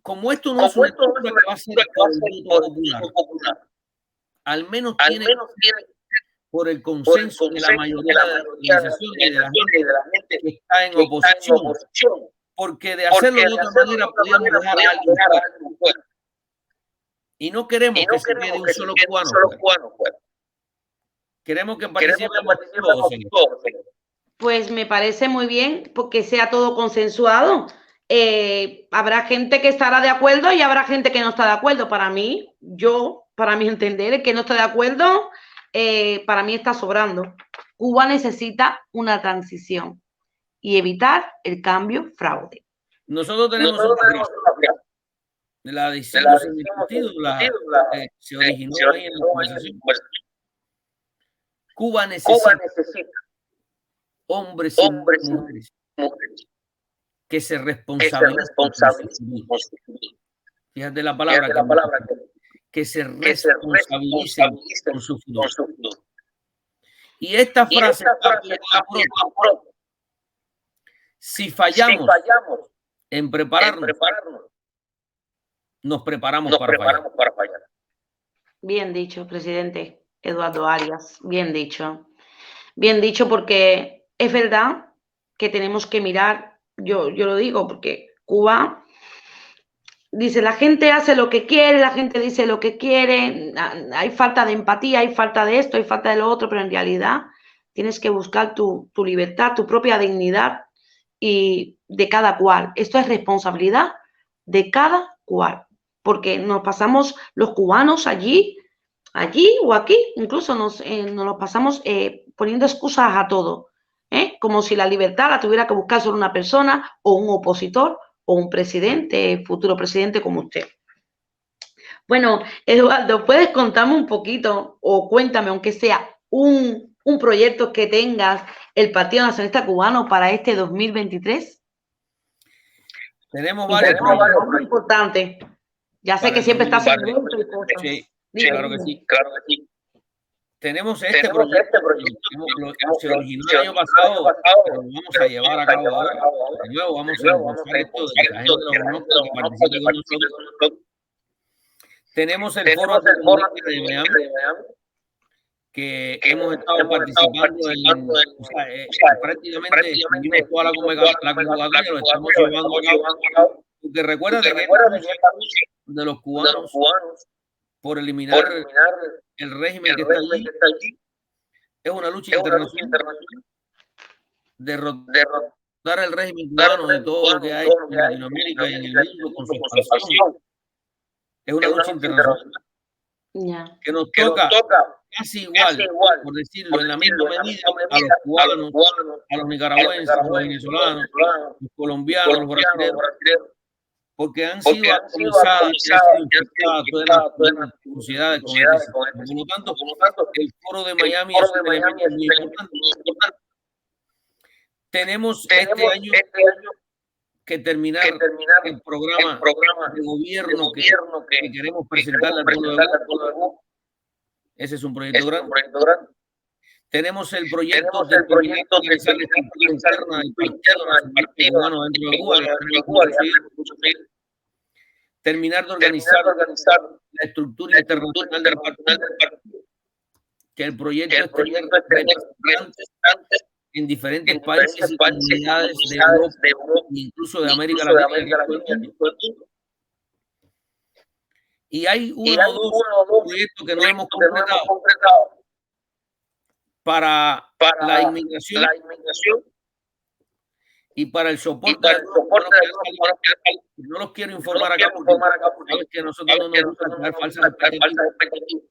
como esto no es una estructura que va a ser por el voto popular, al menos tiene por el consenso de la mayoría de la organización y de la gente que está en oposición, porque de hacerlo de otra manera podríamos dejar a alguien fuera. Y no queremos que se quede un solo cubano fuera. Queremos que participemos todos. Pues me parece muy bien porque sea todo consensuado. Habrá gente que estará de acuerdo y habrá gente que no está de acuerdo. Para mí entender, el que no está de acuerdo, para mí está sobrando. Cuba necesita una transición y evitar el cambio fraude. Nosotros tenemos una frase. La decisión del partido se originó ahí en la conversación. Cuba necesita hombres y mujeres que se responsabilicen por su futuro. Fíjate la palabra que se responsabilicen por su futuro. Y esta frase está pronto. Si fallamos en prepararnos, nos preparamos para fallar. Bien dicho, presidente Eduardo Arias, bien dicho. Bien dicho, porque es verdad que tenemos que mirar, yo lo digo, porque Cuba dice, la gente hace lo que quiere, la gente dice lo que quiere, hay falta de empatía, hay falta de esto, hay falta de lo otro, pero en realidad tienes que buscar tu libertad, tu propia dignidad y de cada cual. Esto es responsabilidad de cada cual, porque nos pasamos los cubanos allí o aquí, incluso nos los pasamos poniendo excusas a todo, como si la libertad la tuviera que buscar solo una persona o un opositor o un presidente, futuro presidente como usted. Bueno, Eduardo, ¿puedes contarme un poquito o cuéntame, aunque sea un proyecto que tengas el Partido Nacionalista Cubano para este 2023? Tenemos varios proyectos. Muy importante. Ya sé que siempre estás en eventos y cosas. Sí, claro que sí. Tenemos este proyecto que se originó el año pasado, pero lo vamos a llevar a cabo ahora. De nuevo, vamos a impulsar esto de que la gente lo conozca, que participe con nosotros. Tenemos el foro de Miami, que hemos estado participando en, prácticamente estuvimos toda la convocatoria, lo estamos llevando a cabo. Porque recuerda que de los cubanos por eliminar el régimen que está allí es una lucha internacional. Derrotar el régimen cubano de todo lo que hay en Latinoamérica y en el mundo con su expansión es una lucha internacional que nos toca casi igual, por decirlo, en la misma medida a los cubanos, a los nicaragüenses, a los venezolanos, los colombianos, los brasileños, porque han sido atomizadas, han sido infectadas todas las sociedades con este sistema. Por lo tanto, el foro de Miami es un elemento muy importante. Tenemos este año que terminar el programa de gobierno que queremos presentarle al pueblo de Cuba. Ese es un proyecto grande. Tenemos el proyecto de organizar la estructura interna del Partido Cubano dentro de Cuba. Terminar de organizar la estructura internacional del partido. Que el proyecto esté en diferentes países y comunidades de Europa, incluso de América Latina. Y hay uno o dos proyectos que no hemos completado para la inmigración y para el soporte de los no los quiero informar acá porque sabes que nosotros no nos gusta crear falsas expectativas,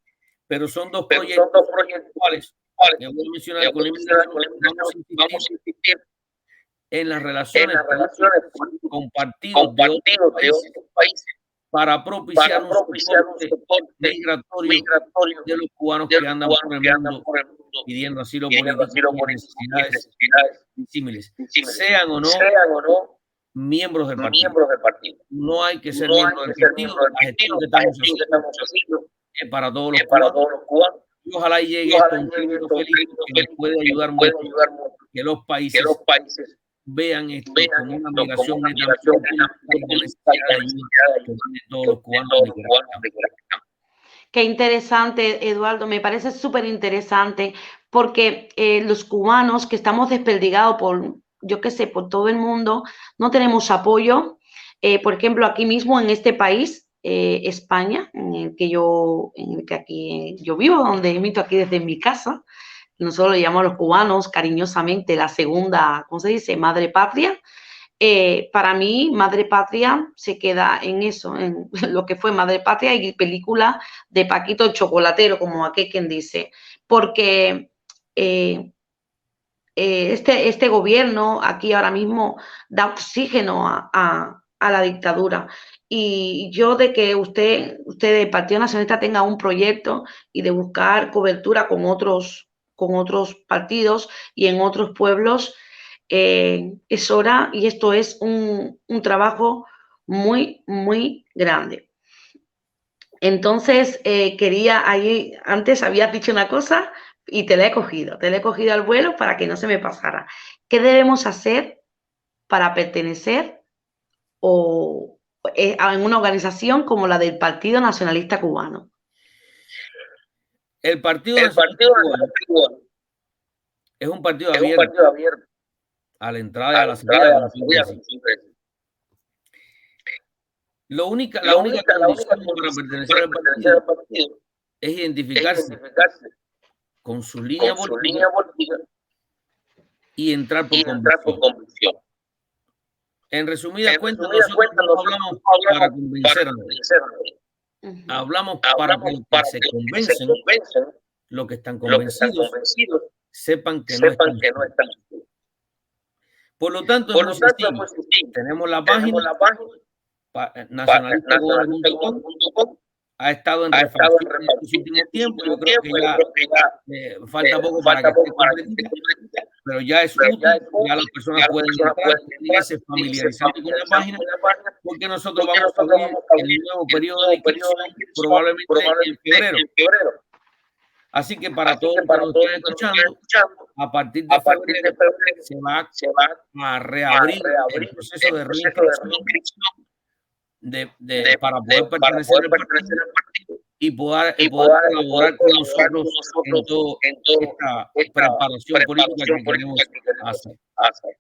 pero son dos proyectos cuales que voy a mencionar con la inmigración. Vamos a insistir en las relaciones con partidos de otros países para propiciar un soporte migratorio de los cubanos que andan por el mundo pidiendo asilo político y necesidades disímiles, sean o no miembros del partido. No hay que ser miembro del partido. La gestión que estamos haciendo es para todos los cubanos. Y ojalá llegue esto a un término feliz que nos puede ayudar mucho, que los países vean esto como una migración netamente política y la necesidad de ayuda que tienen todos los cubanos de Nicaragua. Qué interesante, Eduardo, me parece súper interesante porque los cubanos que estamos desperdigados por, yo qué sé, por todo el mundo, no tenemos apoyo. Por ejemplo, aquí mismo en este país, España, en el que aquí yo vivo, donde emito aquí desde mi casa, nosotros le llamamos a los cubanos cariñosamente la segunda, ¿cómo se dice? Madre patria. Para mí, Madre Patria se queda en eso, en lo que fue Madre Patria y película de Paquito el Chocolatero, como aquel quien dice, porque este gobierno aquí ahora mismo da oxígeno a la dictadura. Y yo de que usted del Partido Nacionalista tenga un proyecto y de buscar cobertura con otros partidos y en otros pueblos, es hora y esto es un trabajo muy, muy grande. Entonces, antes habías dicho una cosa y te la he cogido al vuelo para que no se me pasara. ¿Qué debemos hacer para pertenecer en una organización como la del Partido Nacionalista Cubano? El Partido Nacionalista Cubano es un partido abierto a la entrada y a la salida de la ciudad. La única condición para pertenecer al partido es identificarse con su línea política y entrar por convicción. En resumidas cuentas, nosotros no hablamos para convencer a nadie. Hablamos para que los que se convencen, los que están convencidos, sepan que no están. Por lo tanto, es muy sencillo. Tenemos la página nacionalistacubano.com. Ha estado en refacción en estos últimos tiempos. Yo creo que ya falta poco para que esté completita, pero ya es útil, ya las personas pueden entrar, irse familiarizando con la página, porque nosotros vamos a abrir el nuevo periodo de inscripción probablemente en febrero. Así que para todos los que nos están escuchando, a partir de febrero se va a reabrir el proceso de reinscripción para poder pertenecer al partido y poder colaborar con nosotros en toda esta preparación política que queremos hacer.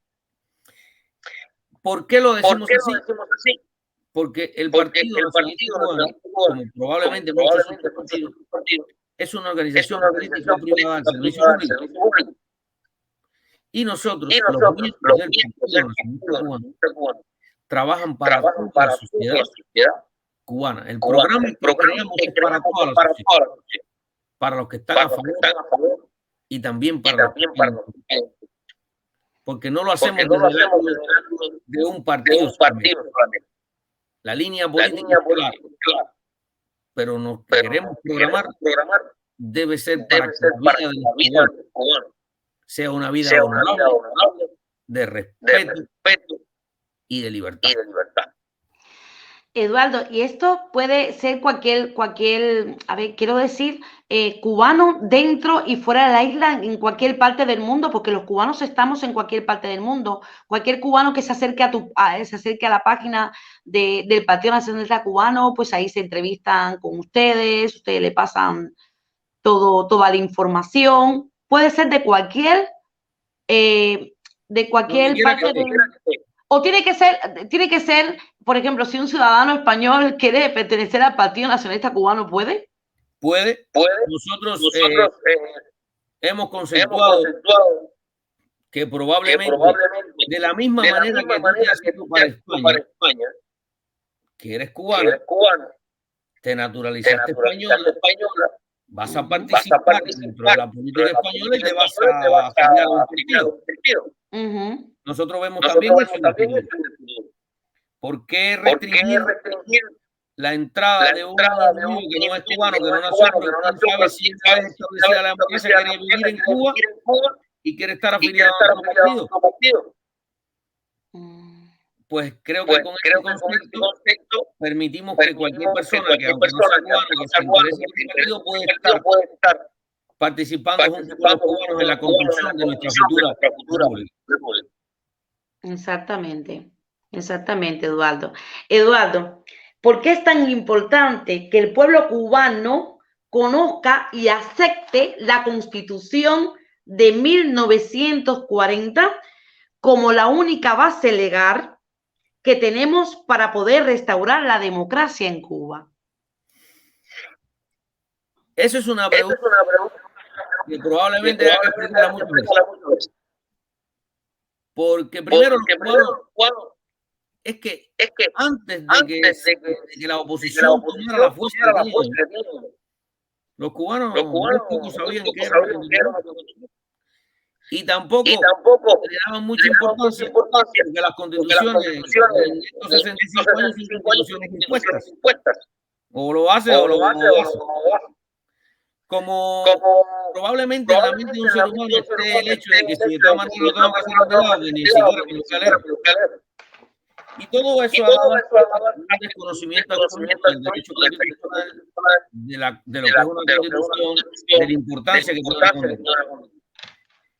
¿Por qué lo decimos así? Porque el Partido Nacionalista Cubano, como probablemente muchos otros partidos, es una organización política privada al servicio público. Y nosotros, los miembros del Partido Nacionalista Cubano, trabajan para toda la sociedad cubana. El programa que creamos es para toda la sociedad, para los que están a favor y también para los que están en contra. Porque no lo hacemos desde el ángulo de un partido solamente. La línea política es clara, pero nos queremos programar debe ser para que la vida de los cubanos sea una vida honorable, de respeto y de libertad. Eduardo, y esto puede ser cualquier, a ver, quiero decir, cubano dentro y fuera de la isla, en cualquier parte del mundo, porque los cubanos estamos en cualquier parte del mundo. Cualquier cubano que se acerque a la página del Partido Nacionalista Cubano, pues ahí se entrevistan con ustedes le pasan toda la información. Puede ser de cualquier parte del mundo. O tiene que ser, por ejemplo, si un ciudadano español quiere pertenecer al Partido Nacionalista Cubano, ¿puede? Puede. Nosotros hemos conceptuado que probablemente de la misma manera que tú te has hecho para España, que eres cubano, te naturalizaste española, vas a participar dentro de la política española y te vas a afiliar a un partido. Nosotros vemos también eso. ¿Por qué restringir la entrada de un individuo que no es cubano, que no nació, pero quién sabe si esa es establecida la empresa, quiere vivir en Cuba y quiere estar afiliado a otro partido? Pues creo que con este concepto permitimos que cualquier persona que aunque no sea cubano, que se interese en el partido, puede estar participando junto con los cubanos en la construcción de nuestra futura república. Exactamente, exactamente, Eduardo. Eduardo, ¿por qué es tan importante que el pueblo cubano conozca y acepte la Constitución de 1940 como la única base legal que tenemos para poder restaurar la democracia en Cuba? Eso es una pregunta que probablemente haya que explicarla muchas veces. Porque primero los cubanos, es que antes de que la oposición tomara la fuerza que tiene, los cubanos muy poco sabían qué era una constitución. Y tampoco le daban mucha importancia porque las constituciones en estos 65 años son constituciones impuestas. O lo hace o lo hace. Como probablemente en la mente de un ser humano esté el hecho de que si de todas maneras lo tengo que hacer en verdad, que ni siquiera me lo leer. Y todo eso ha dado un desconocimiento del derecho constitucional, de lo que es una constitución, de la importancia que tiene la constitución.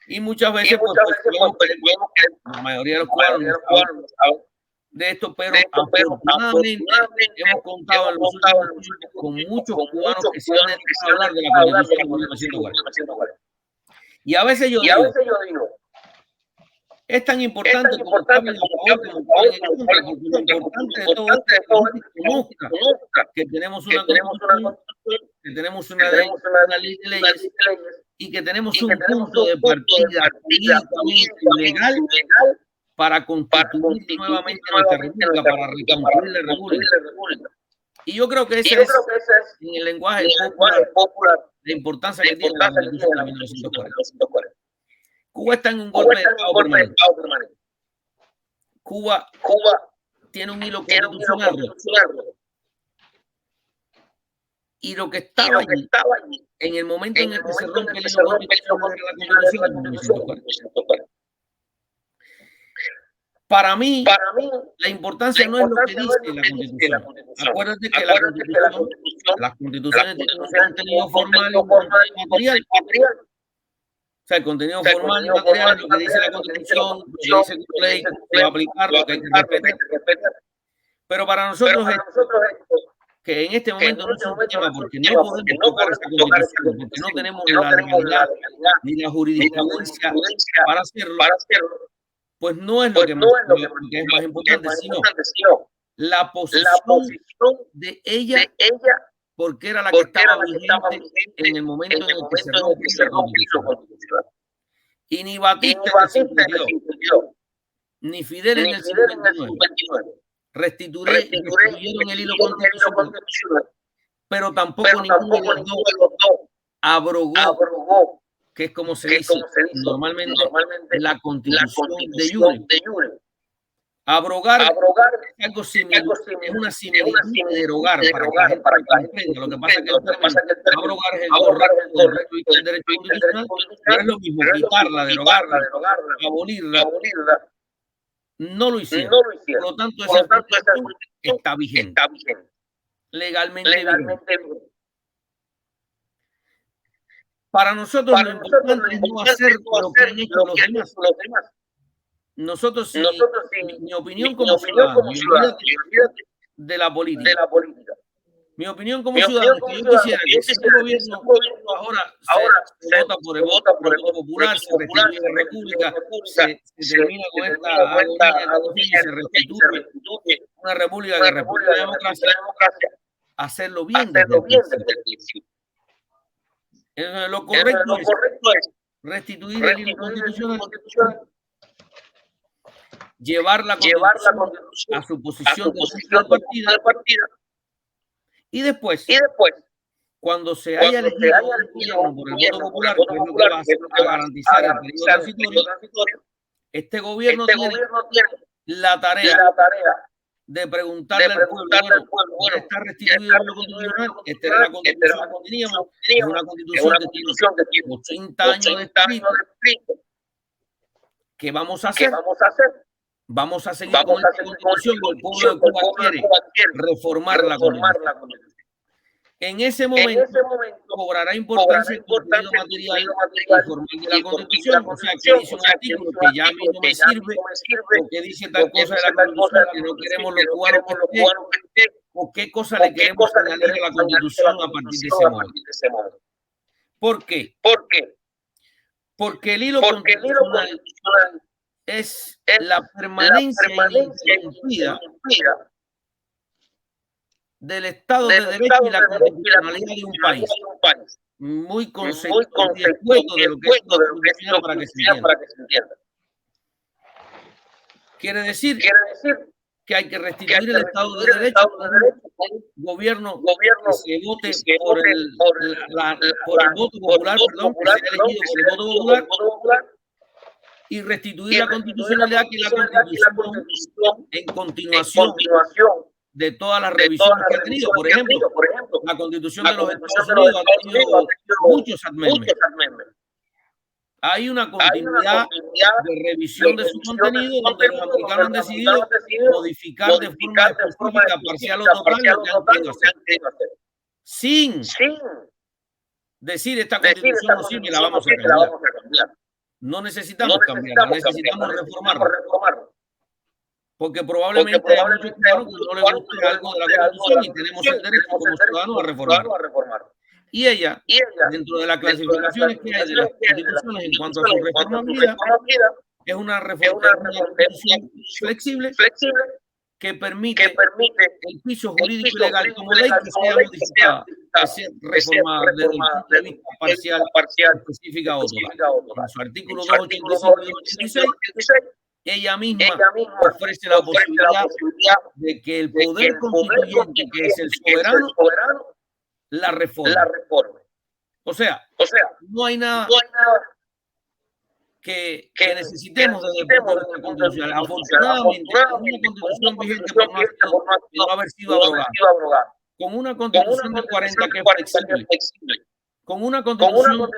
Y muchas veces, pues la mayoría de los cubanos no saben de esto, pero afortunadamente hemos contado en los últimos años con muchos cubanos que se han dedicado a hablar de la Constitución de 1940. Y a veces yo digo, es tan importante como hablen a favor como hablen en contra, porque lo importante de todo esto es que la gente conozca que tenemos una Constitución, que tenemos una ley de leyes y que tenemos un punto de partida jurídicamente legal para constituir nuevamente nuestra república, para reconstruir la república. Y yo creo que ese es, en el lenguaje popular, la importancia que tiene la Constitución de 1940. Cuba está en un golpe de Estado permanente. Cuba tiene un hilo constitucional. Y lo que estaba allí, en el momento en el que se rompe el hilo constitucional de la Constitución de 1940. Para mí, la importancia no es lo que dice la Constitución. Acuérdate que las constituciones tienen un contenido formal y un contenido material. O sea, el contenido formal y material es lo que dice la Constitución, lo que dice la ley, que va a aplicar, lo que hay que respetar. Pero para nosotros es que en este momento no es un tema porque no podemos tocar esa Constitución, porque no tenemos la legalidad ni la jurisprudencia para hacerlo. Pues no es lo que es más importante, sino la posición de ella, porque era la que estaba vigente en el momento en el que se rompió la Constitución. Y ni Batista en el 52, ni Fidel en el 59 restituyeron el hilo constitucional, pero tampoco ninguno de los dos abrogó, que es como se dice normalmente la Constitución de jure. Abrogar es algo similar, es una similitud de derogar, para que la gente comprenda. Lo que pasa es que el término abrogar es el correcto del derecho constitucional, pero es lo mismo, quitarla, derogarla, abolirla. No lo hicieron. Por lo tanto, esa Constitución está vigente. Legalmente vigente. Para nosotros lo importante es no hacer lo que han hecho los demás. Nosotros, mi opinión como ciudadano, olvídate de la política. Mi opinión como ciudadano es que yo quisiera que ese gobierno ahora se vota por el voto popular, se restituye la república, se termina con esta agonía y se restituye una república que respete la democracia, hacerlo bien desde el principio. Lo correcto es restituir el hilo constitucional, llevar la Constitución a su posición de partida y después, cuando se haya elegido un gobierno por el voto popular, que es lo que va a garantizar el periodo transitorio, este gobierno tiene la tarea de preguntarle al pueblo, bueno, ¿está restituido el constitucional? Esta era la Constitución que teníamos, es una Constitución que tiene 80 años de escrito. ¿Qué vamos a hacer? Vamos a seguir con esta Constitución, el pueblo de Cuba quiere reformar la Constitución. En ese momento cobrará importancia el contenido material y formal de la Constitución. O sea, que dice un artículo que ya a mí no me sirve, o que dice tal cosa de la Constitución que no queremos los cubanos que esté, o qué cosa le queremos añadir a la Constitución a partir de ese momento. ¿Por qué? Porque el hilo constitucional es la permanencia ininterrumpida del Estado de Derecho y la constitucionalidad de un país. Muy consecuente de lo que es una constitución para que se entienda. Quiere decir que hay que restituir el Estado de Derecho con un gobierno que se vote por el voto popular, perdón, que sea elegido por el voto popular, y restituir la constitucionalidad, que es la Constitución en continuación de todas las revisiones que ha tenido. Por ejemplo, la Constitución de los Estados Unidos ha tenido muchos amendments. Hay una continuidad de revisión de su contenido donde los americanos han decidido modificar de forma específica, parcial o total, lo que han querido hacer. Sin decir esta Constitución no sirve, la vamos a cambiar. No necesitamos cambiarla, necesitamos reformarla. Porque probablemente hay muchos cubanos que no les guste algo de la Constitución y tenemos el derecho como ciudadanos a reformarla. Y ella, dentro de las clasificaciones que hay de las constituciones en cuanto a su reformabilidad, es una constitución flexible que permite el piso jurídico y legal como ley que sea modificada, que sea reformada desde el punto de vista parcial, específica o total. En su artículo 285 y 286, ella misma ofrece la posibilidad de que el poder constituyente, que es el soberano, la reforme. O sea, no hay nada que necesitemos desde el punto de vista constitucional. Afortunadamente, con una constitución vigente por no haber sido abrogada, con una constitución de 40 que es flexible, con una constitución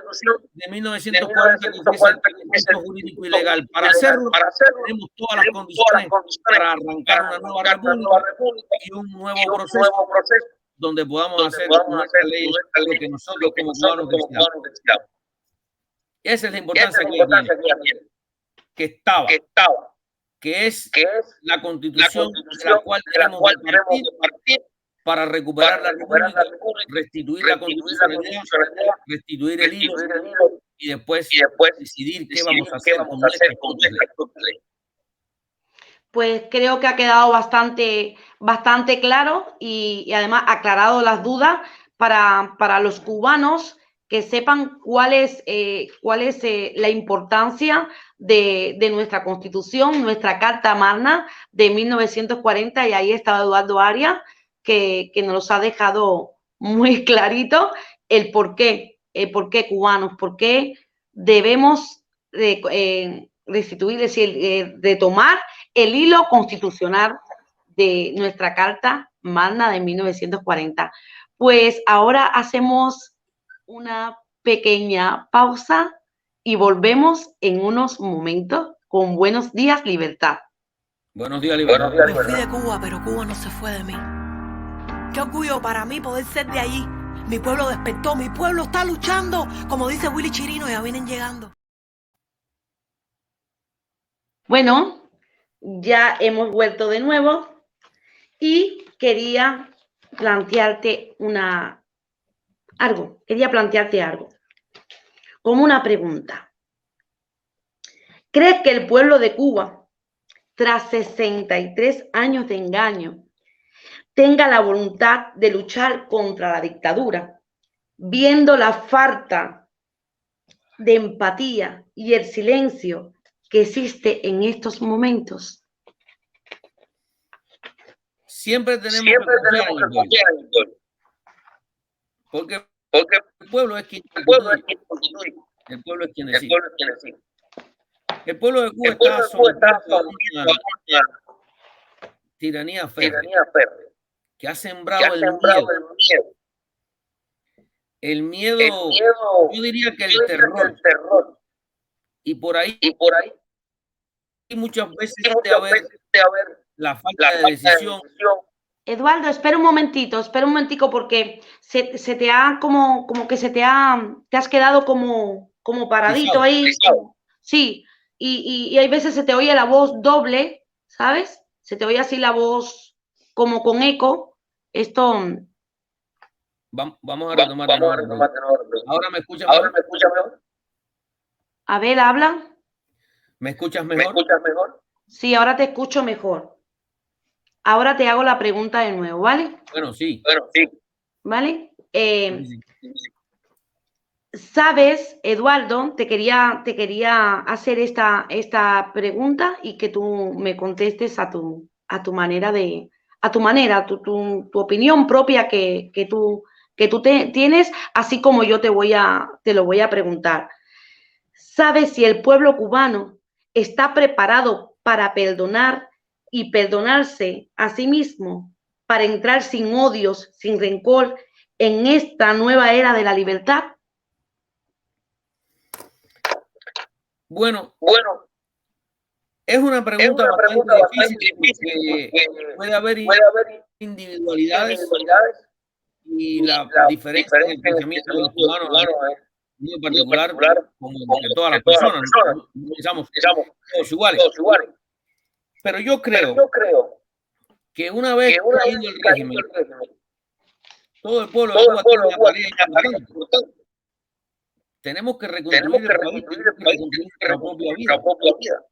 de 1940 que ofrece el principio jurídico y legal. Para hacerlo, tenemos todas las condiciones para arrancar una nueva república y un nuevo proceso donde podamos hacer nuestra ley lo que nosotros como cubanos deseamos. Esa es la importancia que ella tiene, que estaba, que es la constitución de la cual queremos partir para recuperar la república, restituir la constitucionalidad, restituir el hilo y después decidir qué vamos a hacer con nuestras leyes. Pues creo que ha quedado bastante claro y además aclarado las dudas para los cubanos, que sepan cuál es la importancia de nuestra Constitución, nuestra Carta Magna de 1940, y ahí está Eduardo Arias, que nos los ha dejado muy clarito el por qué cubanos, por qué debemos restituir, es decir, retomar el hilo constitucional de nuestra Carta Magna de 1940. Pues ahora hacemos una pequeña pausa y volvemos en unos momentos con Buenos Días, Libertad. Buenos días, Libertad. Me fui de Cuba, pero Cuba no se fue de mí. Qué orgullo para mí poder ser de allí. Mi pueblo despertó, mi pueblo está luchando. Como dice Willy Chirino, ya vienen llegando. Bueno, ya hemos vuelto de nuevo y quería plantearte algo, como una pregunta. ¿Crees que el pueblo de Cuba, tras 63 años de engaño, tenga la voluntad de luchar contra la dictadura, viendo la falta de empatía y el silencio que existe en estos momentos? Siempre tenemos que confiar en el pueblo. Porque el pueblo es quien constituye. El pueblo es quien decide. El pueblo de Cuba está sometido a una tiranía férrea que ha sembrado el miedo. El miedo, yo diría que el terror. Y por ahí muchas veces de haber la falta de decisión Eduardo, espera un momentico, porque se te ha como que te has quedado como paradito Pisado. ahí. Sí, y hay veces se te oye la voz doble, ¿sabes? Se te oye así la voz como con eco. Esto, Vamos a retomar de nuevo. ¿Ahora me escuchas mejor? a ver, habla. ¿Me escuchas mejor? Sí, ahora te escucho mejor. Ahora te hago la pregunta de nuevo, ¿vale? Bueno, sí. ¿Vale? Sí. Sabes, Eduardo, te quería hacer esta pregunta y que tú me contestes a tu manera tu opinión propia que tú tienes, así como yo te lo voy a preguntar. ¿Sabes si el pueblo cubano está preparado para perdonar y perdonarse a sí mismo, para entrar sin odios, sin rencor en esta nueva era de la libertad? Bueno, es una pregunta bastante difícil porque puede haber individualidades y la diferencia en el pensamiento de los cubanos es muy particular como de todas las personas. No pensamos todos iguales. Pero yo creo que una vez caído el régimen, todo el pueblo de Cuba tiene una tarea importante. Tenemos que reconstruir el país, tenemos que reconstruir nuestra propia vida.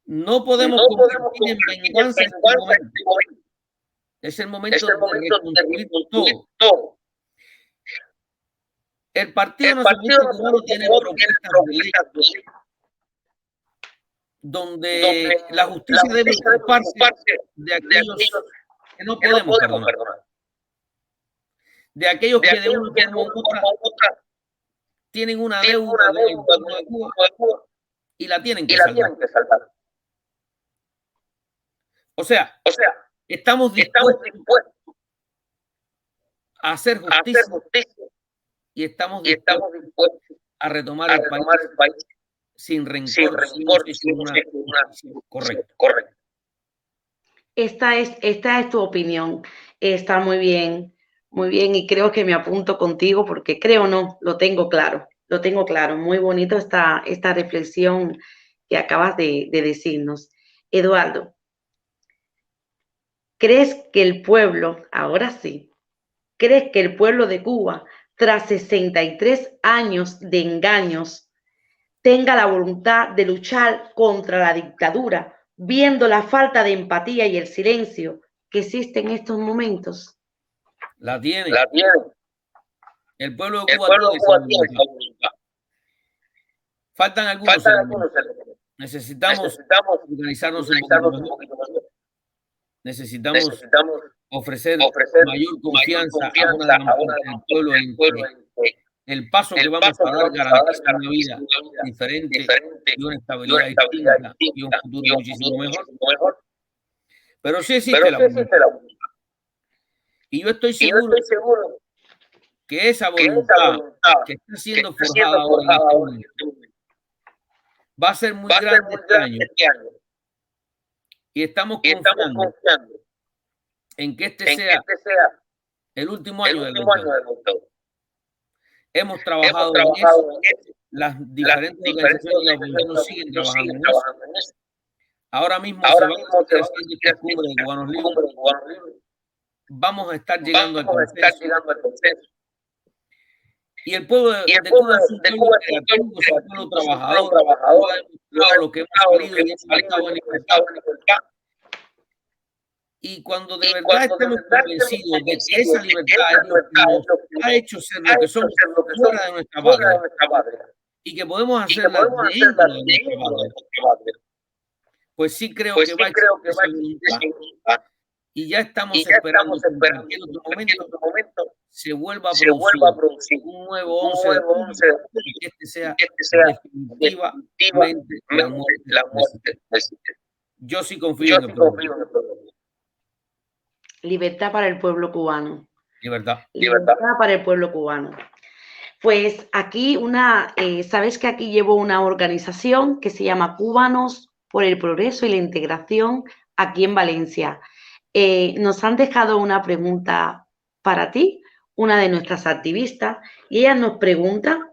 No podemos convertir en venganza en este momento. Es el momento de reconstruir todo. El Partido Nacionalista Cubano tiene propuestas de ley donde la justicia debe ocuparse de aquellos que no podemos perdonar, de aquellos que de una forma u otra tienen una deuda con el pueblo de Cuba y la tienen que saldar. O sea, estamos dispuestos a hacer justicia y estamos dispuestos a retomar el país sin rencor, sin una justicia correcta. Esta es tu opinión. Está muy bien, y creo que me apunto contigo porque no, lo tengo claro. Muy bonito esta reflexión que acabas de decirnos. Eduardo, ¿crees que el pueblo, ahora sí, crees que el pueblo de Cuba, tras 63 años de engaños, tenga la voluntad de luchar contra la dictadura, viendo la falta de empatía y el silencio que existe en estos momentos? La tiene. El pueblo de Cuba tiene esa voluntad. Faltan algunos elementos. Necesitamos organizarnos un poquito mejor. Necesitamos ofrecer mayor confianza a una gran parte del pueblo en que el paso que vamos a dar garantiza una vida diferente y una estabilidad distinta y un futuro muchísimo mejor. Pero sí existe la voluntad. Y yo estoy seguro que esa voluntad que está siendo forjada ahora en este momento va a ser muy grande este año. Y estamos confiando en que este sea el último año del lockdown. Hemos trabajado en eso. Las diferentes organizaciones de la oposición siguen trabajando en eso. Ahora mismo se van a seguir haciendo estas cumbres de cubanos libres. Vamos a estar llegando al consenso. Y el pueblo de Cuba es un pueblo creativo, es un pueblo trabajador. Cuba ha demostrado lo que hemos salido y hemos estado en libertad. Y cuando de verdad estemos convencidos de que esa libertad es lo que nos ha hecho ser lo que somos fuera de nuestra patria y que podemos hacerla dentro de nuestra patria, pues sí creo que va a existir esa voluntad y ya estamos esperando que en cualquier otro momento se vuelva a producir un nuevo 11 de julio y que este sea definitivamente la muerte del sistema. Yo sí confío en el pueblo. Libertad para el pueblo cubano. Libertad para el pueblo cubano. Pues aquí sabes que aquí llevo una organización que se llama Cubanos por el Progreso y la Integración aquí en Valencia. nos han dejado una pregunta para ti, una de nuestras activistas, y ella nos pregunta,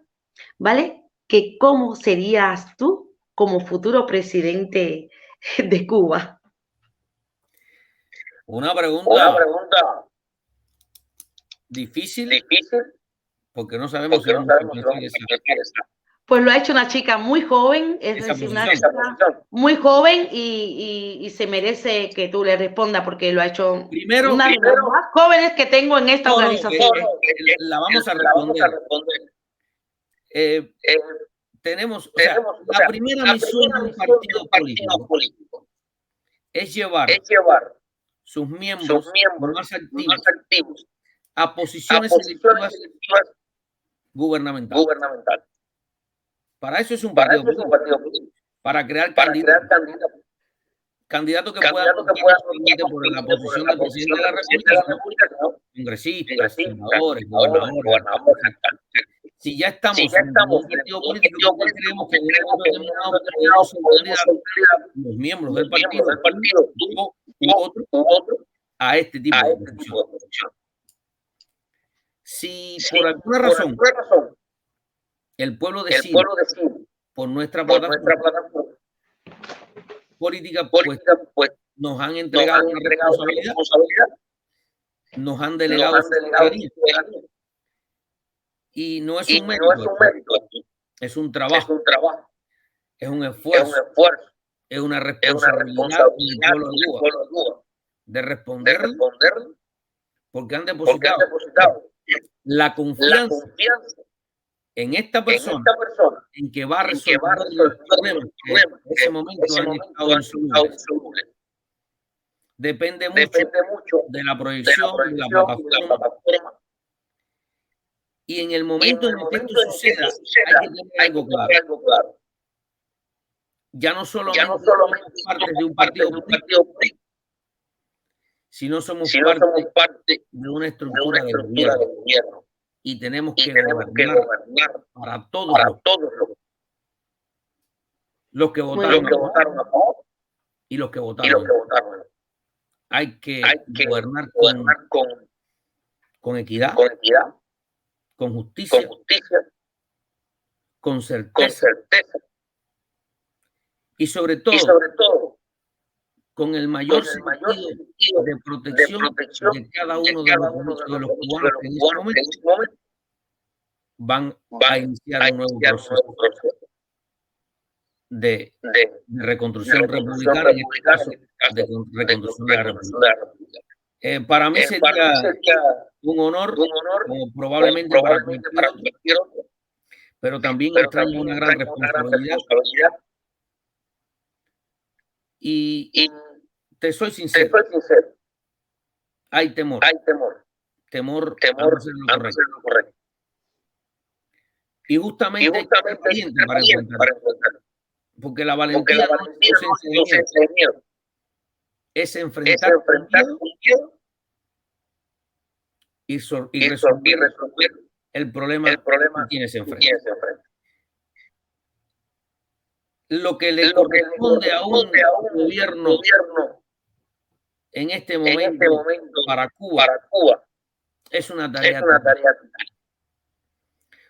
¿vale? Que cómo serías tú como futuro presidente de Cuba. Una pregunta difícil, porque no sabemos si vamos a alcanzar Pues lo ha hecho una chica muy joven, es esa decir, una posición. chica muy joven y se merece que tú le respondas porque lo ha hecho Primero, una de las más jóvenes que tengo en esta organización. la vamos a responder. Tenemos, o sea, la primera misión de un partido político es llevar sus miembros más activos a posiciones selectivas gubernamentales. Para eso es un partido político, para crear candidatos que puedan optar no solamente por la posición de presidente de la República, sino congresistas, senadores, gobernadores, alcaldes. Si ya estamos en un partido político, creemos que en un momento determinado podemos ser candidatos, los miembros del partido, u otro, a este tipo de posición. Si por alguna razón el pueblo decide por nuestra plataforma política, pues nos han entregado una responsabilidad, nos han delegado soberanía. Y no es un mérito, es un trabajo, es un esfuerzo, es una responsabilidad del pueblo de Cuba de responder porque han depositado la confianza en esta persona, en que va a resolver los problemas que en ese momento han estado insolubles. Depende mucho de la proyección de la plataforma. Y en el momento en el que esto suceda, hay que tener algo claro. Ya no solamente somos parte de un partido político, sino somos parte de una estructura de gobierno. Y tenemos que gobernar para todos los que votaron a favor y los que votaron no. Hay que gobernar con equidad, con justicia, con certeza y sobre todo con el mayor sentido de protección de cada uno de los cubanos que en este momento van a iniciar un nuevo proceso de reconstrucción republicana, en este caso de reconstrucción de la República. Para mí sería un honor, como probablemente para cualquier otro, pero también extraño una gran responsabilidad. Y te soy sincero, hay temor a no hacer lo correcto. Y justamente hay que ser valiente para enfrentarlo. Porque la valentía no es ausencia de miedo, es enfrentar con miedo y resolver el problema que tienes enfrente. Lo que le corresponde a un gobierno en este momento para Cuba es una tarea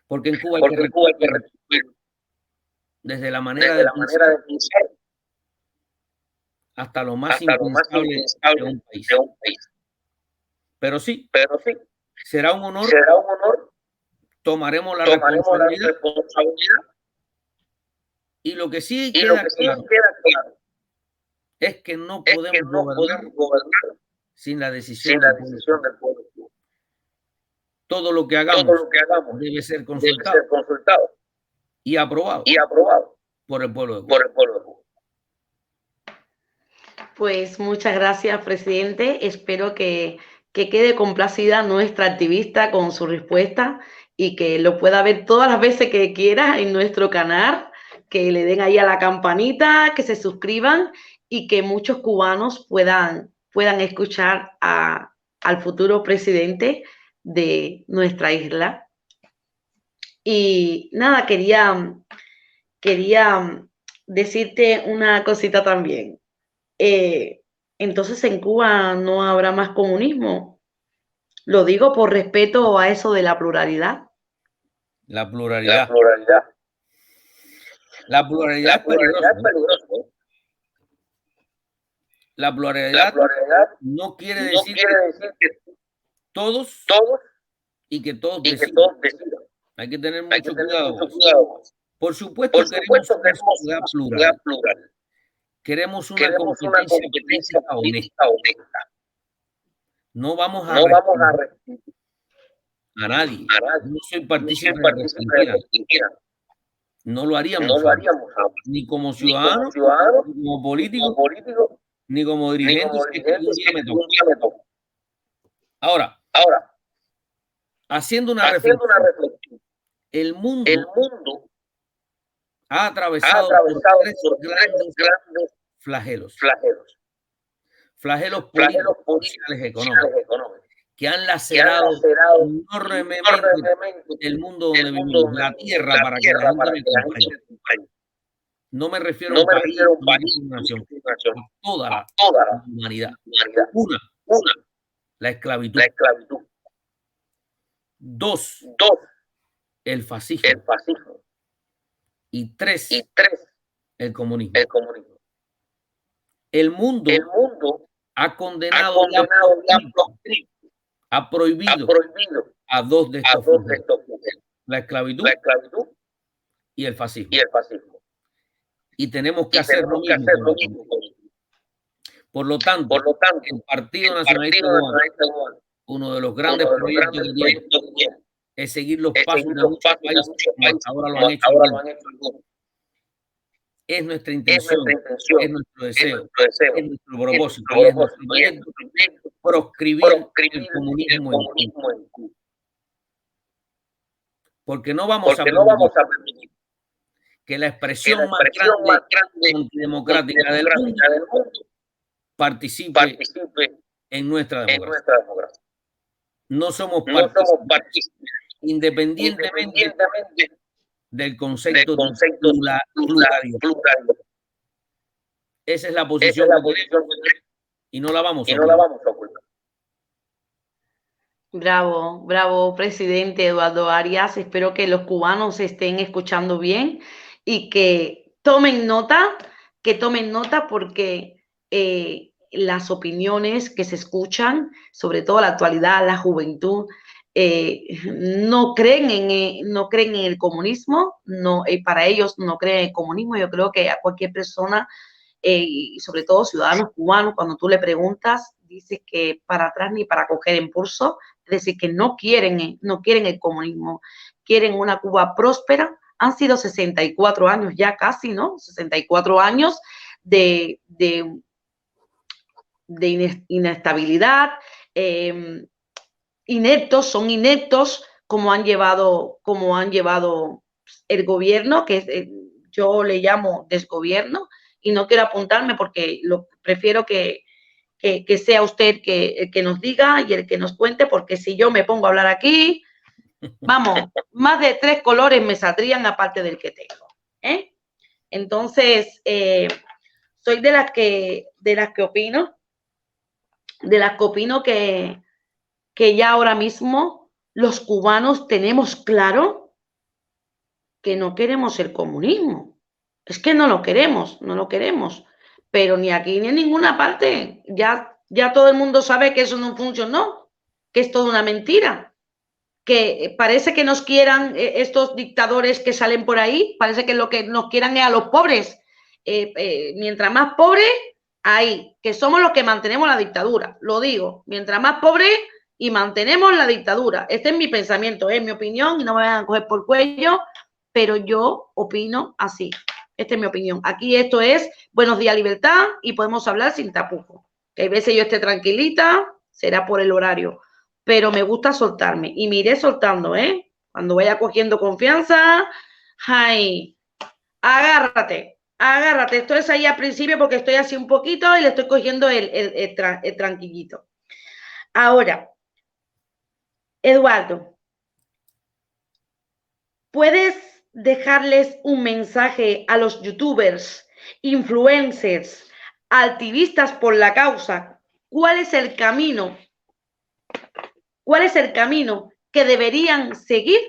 porque en Cuba hay que resolver desde la manera de pensar hasta lo más impensable de un país. Pero sí, será un honor, tomaremos la responsabilidad. Y lo que sí queda claro es que no podemos gobernar sin la decisión del pueblo. Todo lo que hagamos debe ser consultado y aprobado por el pueblo de Cuba. Pues muchas gracias, presidente. Espero que quede complacida nuestra activista con su respuesta y que lo pueda ver todas las veces que quiera en nuestro canal, que le den ahí a la campanita, que se suscriban y que muchos cubanos puedan escuchar al futuro presidente de nuestra isla. Y nada, quería decirte una cosita también. entonces en Cuba no habrá más comunismo. Lo digo por respeto a eso de la pluralidad. La pluralidad. La pluralidad es peligrosa, ¿no? La pluralidad no quiere decir que todos y que todos decidan. Hay que tener mucho cuidado con eso. Por supuesto, queremos una sociedad plural. Queremos una competencia política honesta. No vamos a restringir a nadie. Yo no soy partícipe de restringir a nadie. No lo haríamos jamás. Ni como ciudadano, ni como político, ni como dirigente, si es que algún día me toca. Ahora, haciendo una reflexión, el mundo ha atravesado por tres grandes flagelos. Flagelos políticos, sociales, económicos, que han lacerado enormemente el mundo donde vivimos, la tierra, para que la gente me acompañe. No me refiero a un país, no me refiero a una nación, a toda la humanidad. Una, la esclavitud. Dos, el fascismo. Y tres, el comunismo. El mundo ha condenado ha prohibido a dos de estos flagelos, la esclavitud y el fascismo. Y tenemos que hacer lo mismo con el comunismo. Por lo tanto, el Partido Nacionalista Cubano, uno de los grandes proyectos que tiene, es seguir los pasos de muchos países como hasta ahora lo han hecho algunos. Es nuestra intención, es nuestro deseo, es nuestro propósito y es nuestro proyecto proscribir el comunismo en Cuba. Porque no vamos a permitir que la expresión más grande antidemocrática del mundo participe en nuestra democracia. No somos partícipes, independientemente del concepto de pluralidad. Esa es la posición y no la vamos a ocultar. Bravo, bravo, presidente Eduardo Arias. Espero que los cubanos estén escuchando bien y que tomen nota porque las opiniones que se escuchan, sobre todo la actualidad, la juventud, no creen en el comunismo, no, para ellos no creen en el comunismo. Yo creo que a cualquier persona, y sobre todo ciudadanos cubanos, cuando tú le preguntas, dice que para atrás ni para coger impulso, es decir, que no quieren el comunismo, quieren una Cuba próspera. Han sido 64 años ya casi, ¿no? 64 años de inestabilidad, son ineptos como han llevado el gobierno, que yo le llamo desgobierno, y no quiero apuntarme porque prefiero que sea usted el que nos diga y el que nos cuente, porque si yo me pongo a hablar aquí, vamos, más de 3 colores me saldrían aparte del que tengo, ¿eh? Entonces, soy de las que opino que ya ahora mismo los cubanos tenemos claro que no queremos el comunismo. Es que no lo queremos, pero ni aquí ni en ninguna parte. Ya todo el mundo sabe que eso no funcionó, que es toda una mentira, que parece que nos quieran estos dictadores que salen por ahí, parece que lo que nos quieran es a los pobres. Mientras más pobres, ahí, que somos los que mantenemos la dictadura, lo digo, mientras más pobres y mantenemos la dictadura. Este es mi pensamiento, es mi opinión y no me van a coger por cuello, pero yo opino así. Esta es mi opinión. Aquí esto es Buenos Días Libertad y podemos hablar sin tapujos. Que hay veces yo esté tranquilita, será por el horario, pero me gusta soltarme y me iré soltando, ¿eh? Cuando vaya cogiendo confianza, ¡ay! Agárrate. Esto es ahí al principio porque estoy así un poquito y le estoy cogiendo el tranquillito. Ahora, Eduardo, ¿puedes dejarles un mensaje a los youtubers, influencers, activistas por la causa, ¿cuál es el camino? ¿Cuál es el camino que deberían seguir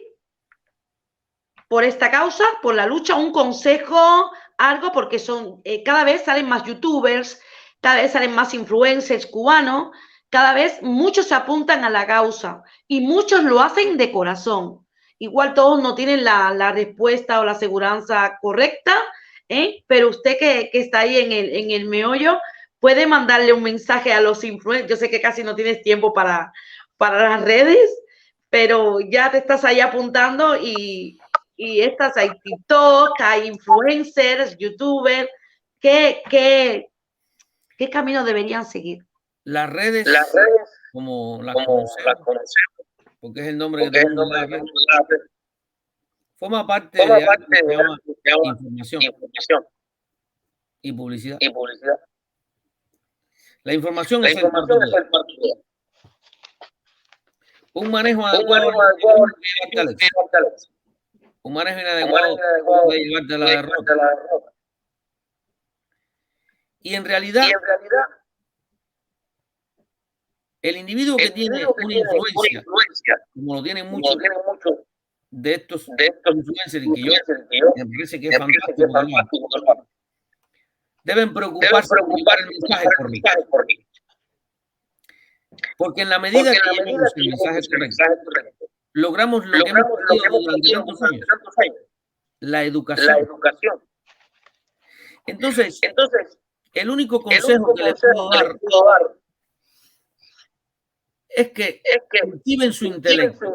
por esta causa, por la lucha? Un consejo, algo, porque son cada vez salen más youtubers, cada vez salen más influencers cubanos, cada vez muchos se apuntan a la causa y muchos lo hacen de corazón. Igual todos no tienen la respuesta o la aseguranza correcta, pero usted que está ahí en el meollo puede mandarle un mensaje a los influencers. Yo sé que casi no tienes tiempo para las redes, pero ya te estás ahí apuntando y estas hay TikTok, hay influencers, youtubers. ¿Qué camino deberían seguir? Las redes, como las conocemos, porque es el nombre que tenemos en la red, forma parte de algo que se llama información y publicidad. La información es el cuarto poder. Un manejo adecuado un manejo inadecuado puede llevarte a la derrota. Y en realidad, el individuo que tiene una influencia, como lo tienen muchos de estos influencers, y que yo me parece que es fantástico, deben preocuparse por llevar el mensaje correcto. Porque en la medida que llevamos el mensaje correcto, logramos lo que hemos perdido durante tantos años, la educación. Entonces, el único consejo que les puedo dar es que cultiven su intelecto,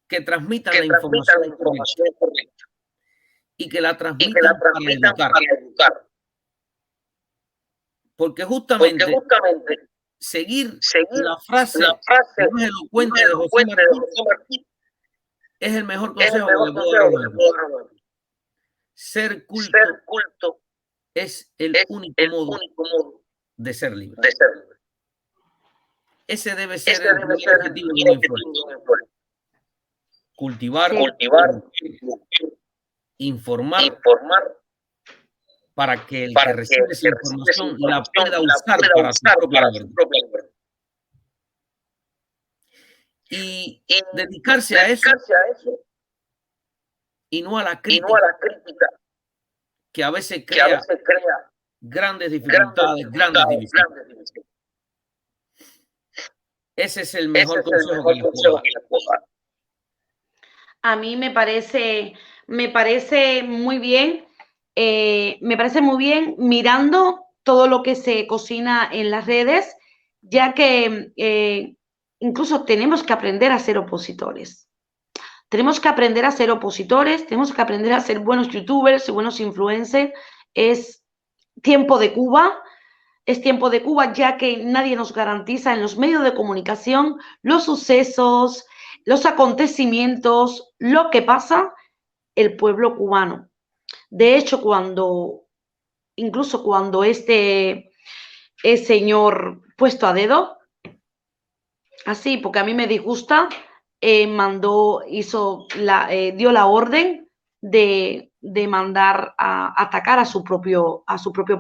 que transmitan la información correcta y que la transmitan para educar. Porque justamente seguir la frase más elocuente de José Martí es el mejor consejo que le puedo dar. Ser culto es el único modo de ser libre. Ese debe ser el primer objetivo de un influencer. Cultivar, informar, para que el que recibe esa información la pueda usar para su propia verdad. Y dedicarse a eso y no a la crítica, que a veces crea grandes dificultades, grandes divisiones. Ese es el mejor consejo que les puedo dar. A mí me parece muy bien, mirando todo lo que se cocina en las redes, ya que incluso tenemos que aprender a ser opositores. Tenemos que aprender a ser opositores, tenemos que aprender a ser buenos youtubers y buenos influencers. Es tiempo de Cuba. Es tiempo de Cuba, ya que nadie nos garantiza en los medios de comunicación los sucesos, los acontecimientos, lo que pasa el pueblo cubano. De hecho, incluso cuando este señor puesto a dedo, así, porque a mí me disgusta, dio la orden de mandar a atacar a su propio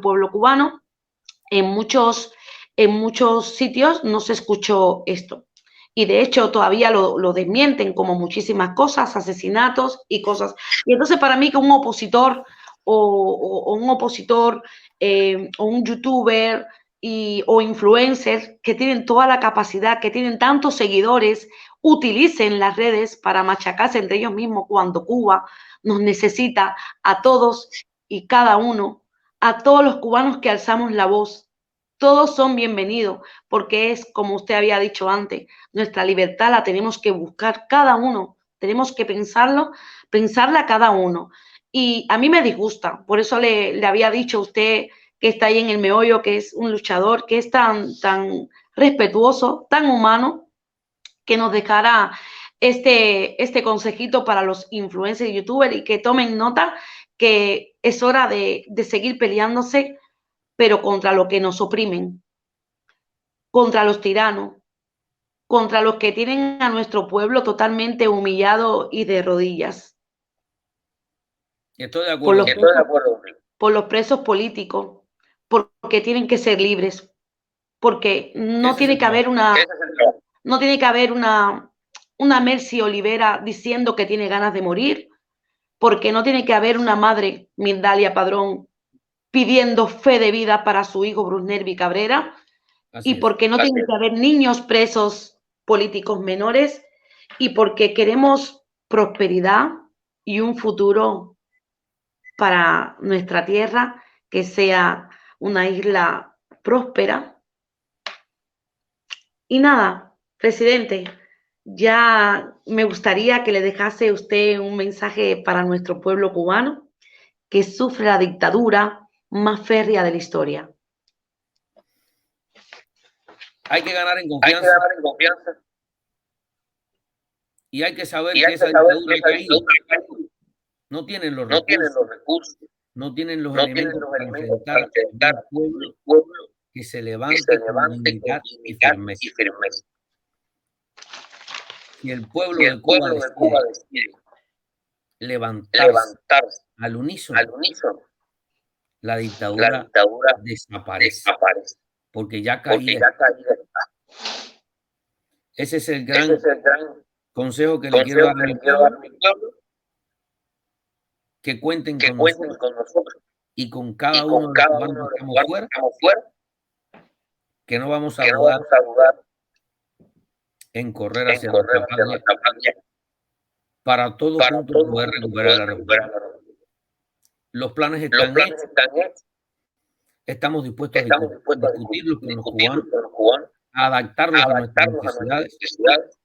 pueblo cubano. En muchos sitios no se escuchó esto. Y de hecho todavía lo desmienten, como muchísimas cosas, asesinatos y cosas. Y entonces para mí que un opositor o un youtuber o influencers que tienen toda la capacidad, que tienen tantos seguidores, utilicen las redes para machacarse entre ellos mismos, cuando Cuba nos necesita a todos y cada uno, a todos los cubanos que alzamos la voz. Todos son bienvenidos, porque es, como usted había dicho antes, nuestra libertad la tenemos que buscar cada uno, tenemos que pensarla cada uno. Y a mí me disgusta, por eso le había dicho a usted que está ahí en el meollo, que es un luchador, que es tan respetuoso, tan humano, que nos dejará este consejito para los influencers y youtubers, y que tomen nota que es hora de seguir peleándose, pero contra lo que nos oprimen, contra los tiranos, contra los que tienen a nuestro pueblo totalmente humillado y de rodillas. Estoy de acuerdo. Por los presos políticos, porque tienen que ser libres, porque no Ese es tiene el que haber trabajo. no tiene que haber una Mercy Olivera diciendo que tiene ganas de morir, porque no tiene que haber una madre, Mindalia Padrón, pidiendo fe de vida para su hijo Bruce Nervi Cabrera, Así y es. porque no tiene que haber niños presos políticos menores, y porque queremos prosperidad y un futuro para nuestra tierra que sea una isla próspera. Y nada, presidente, ya me gustaría que le dejase usted un mensaje para nuestro pueblo cubano que sufre la dictadura más férrea de la historia. Hay que ganar en confianza. Y hay que saber que esa dictadura ha caído. No tienen los recursos, no tienen los elementos para enfrentar un pueblo que se levante con dignidad y firmeza. Si el pueblo de Cuba decide levantarse al unísono, la dictadura desaparece, porque ya caída. Ese es el gran consejo que le quiero dar a mi pueblo, que cuenten con nosotros y con cada uno de los cubanos que estamos fuera, que no vamos a dudar en correr hacia nuestra patria para todos juntos poder recuperar la república. Los planes están hechos. Estamos dispuestos a discutirlos con los cubanos, a adaptarlos a nuestras necesidades,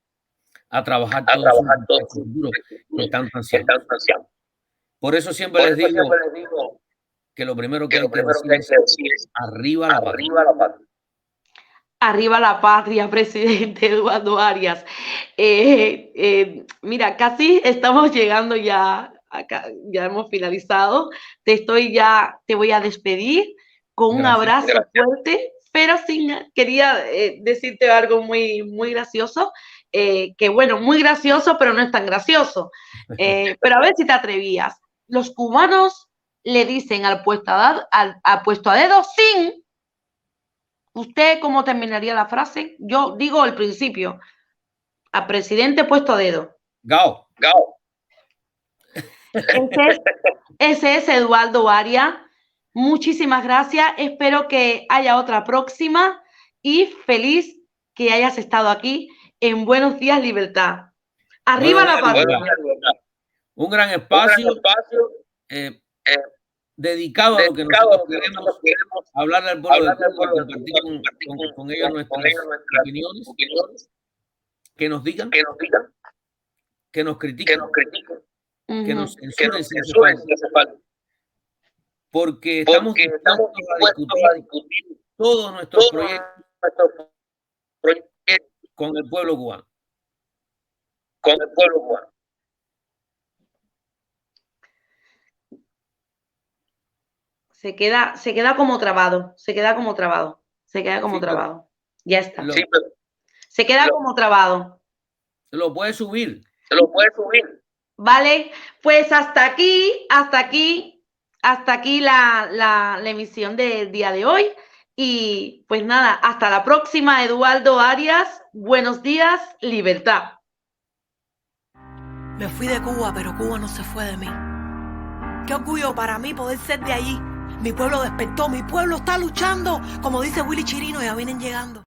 a trabajar todos juntos el futuro que tanto ansiamos. Por eso siempre les digo que lo primero que hay que decir es arriba la patria. Arriba la patria, presidente Eduardo Arias. Mira, casi estamos llegando ya, acá, ya hemos finalizado. Te voy a despedir con un abrazo fuerte, pero quería decirte algo muy, muy gracioso, que bueno, muy gracioso, pero no es tan gracioso. Pero a ver si te atrevías. Los cubanos le dicen al puesto a dedo sin. ¿Usted cómo terminaría la frase? Yo digo el principio. A presidente puesto a dedo. Gao. Ese es Eduardo Arias. Muchísimas gracias. Espero que haya otra próxima y feliz que hayas estado aquí en Buenos Días Libertad. Arriba la patria. Un gran espacio dedicado a lo que nosotros queremos, hablarle al pueblo de Cuba, compartir con ellos nuestras opiniones, que nos digan, que nos critiquen, que nos censuren si hace falta, porque estamos dispuestos a discutir todos nuestros proyectos con el pueblo cubano. Se queda como trabado. Ya está. Se queda como trabado. Lo puede subir. Vale, pues hasta aquí la emisión del día de hoy. Y pues nada, hasta la próxima, Eduardo Arias. Buenos días, libertad. Me fui de Cuba, pero Cuba no se fue de mí. Qué orgullo para mí poder ser de allí. Mi pueblo despertó, mi pueblo está luchando. Como dice Willy Chirino, ya vienen llegando.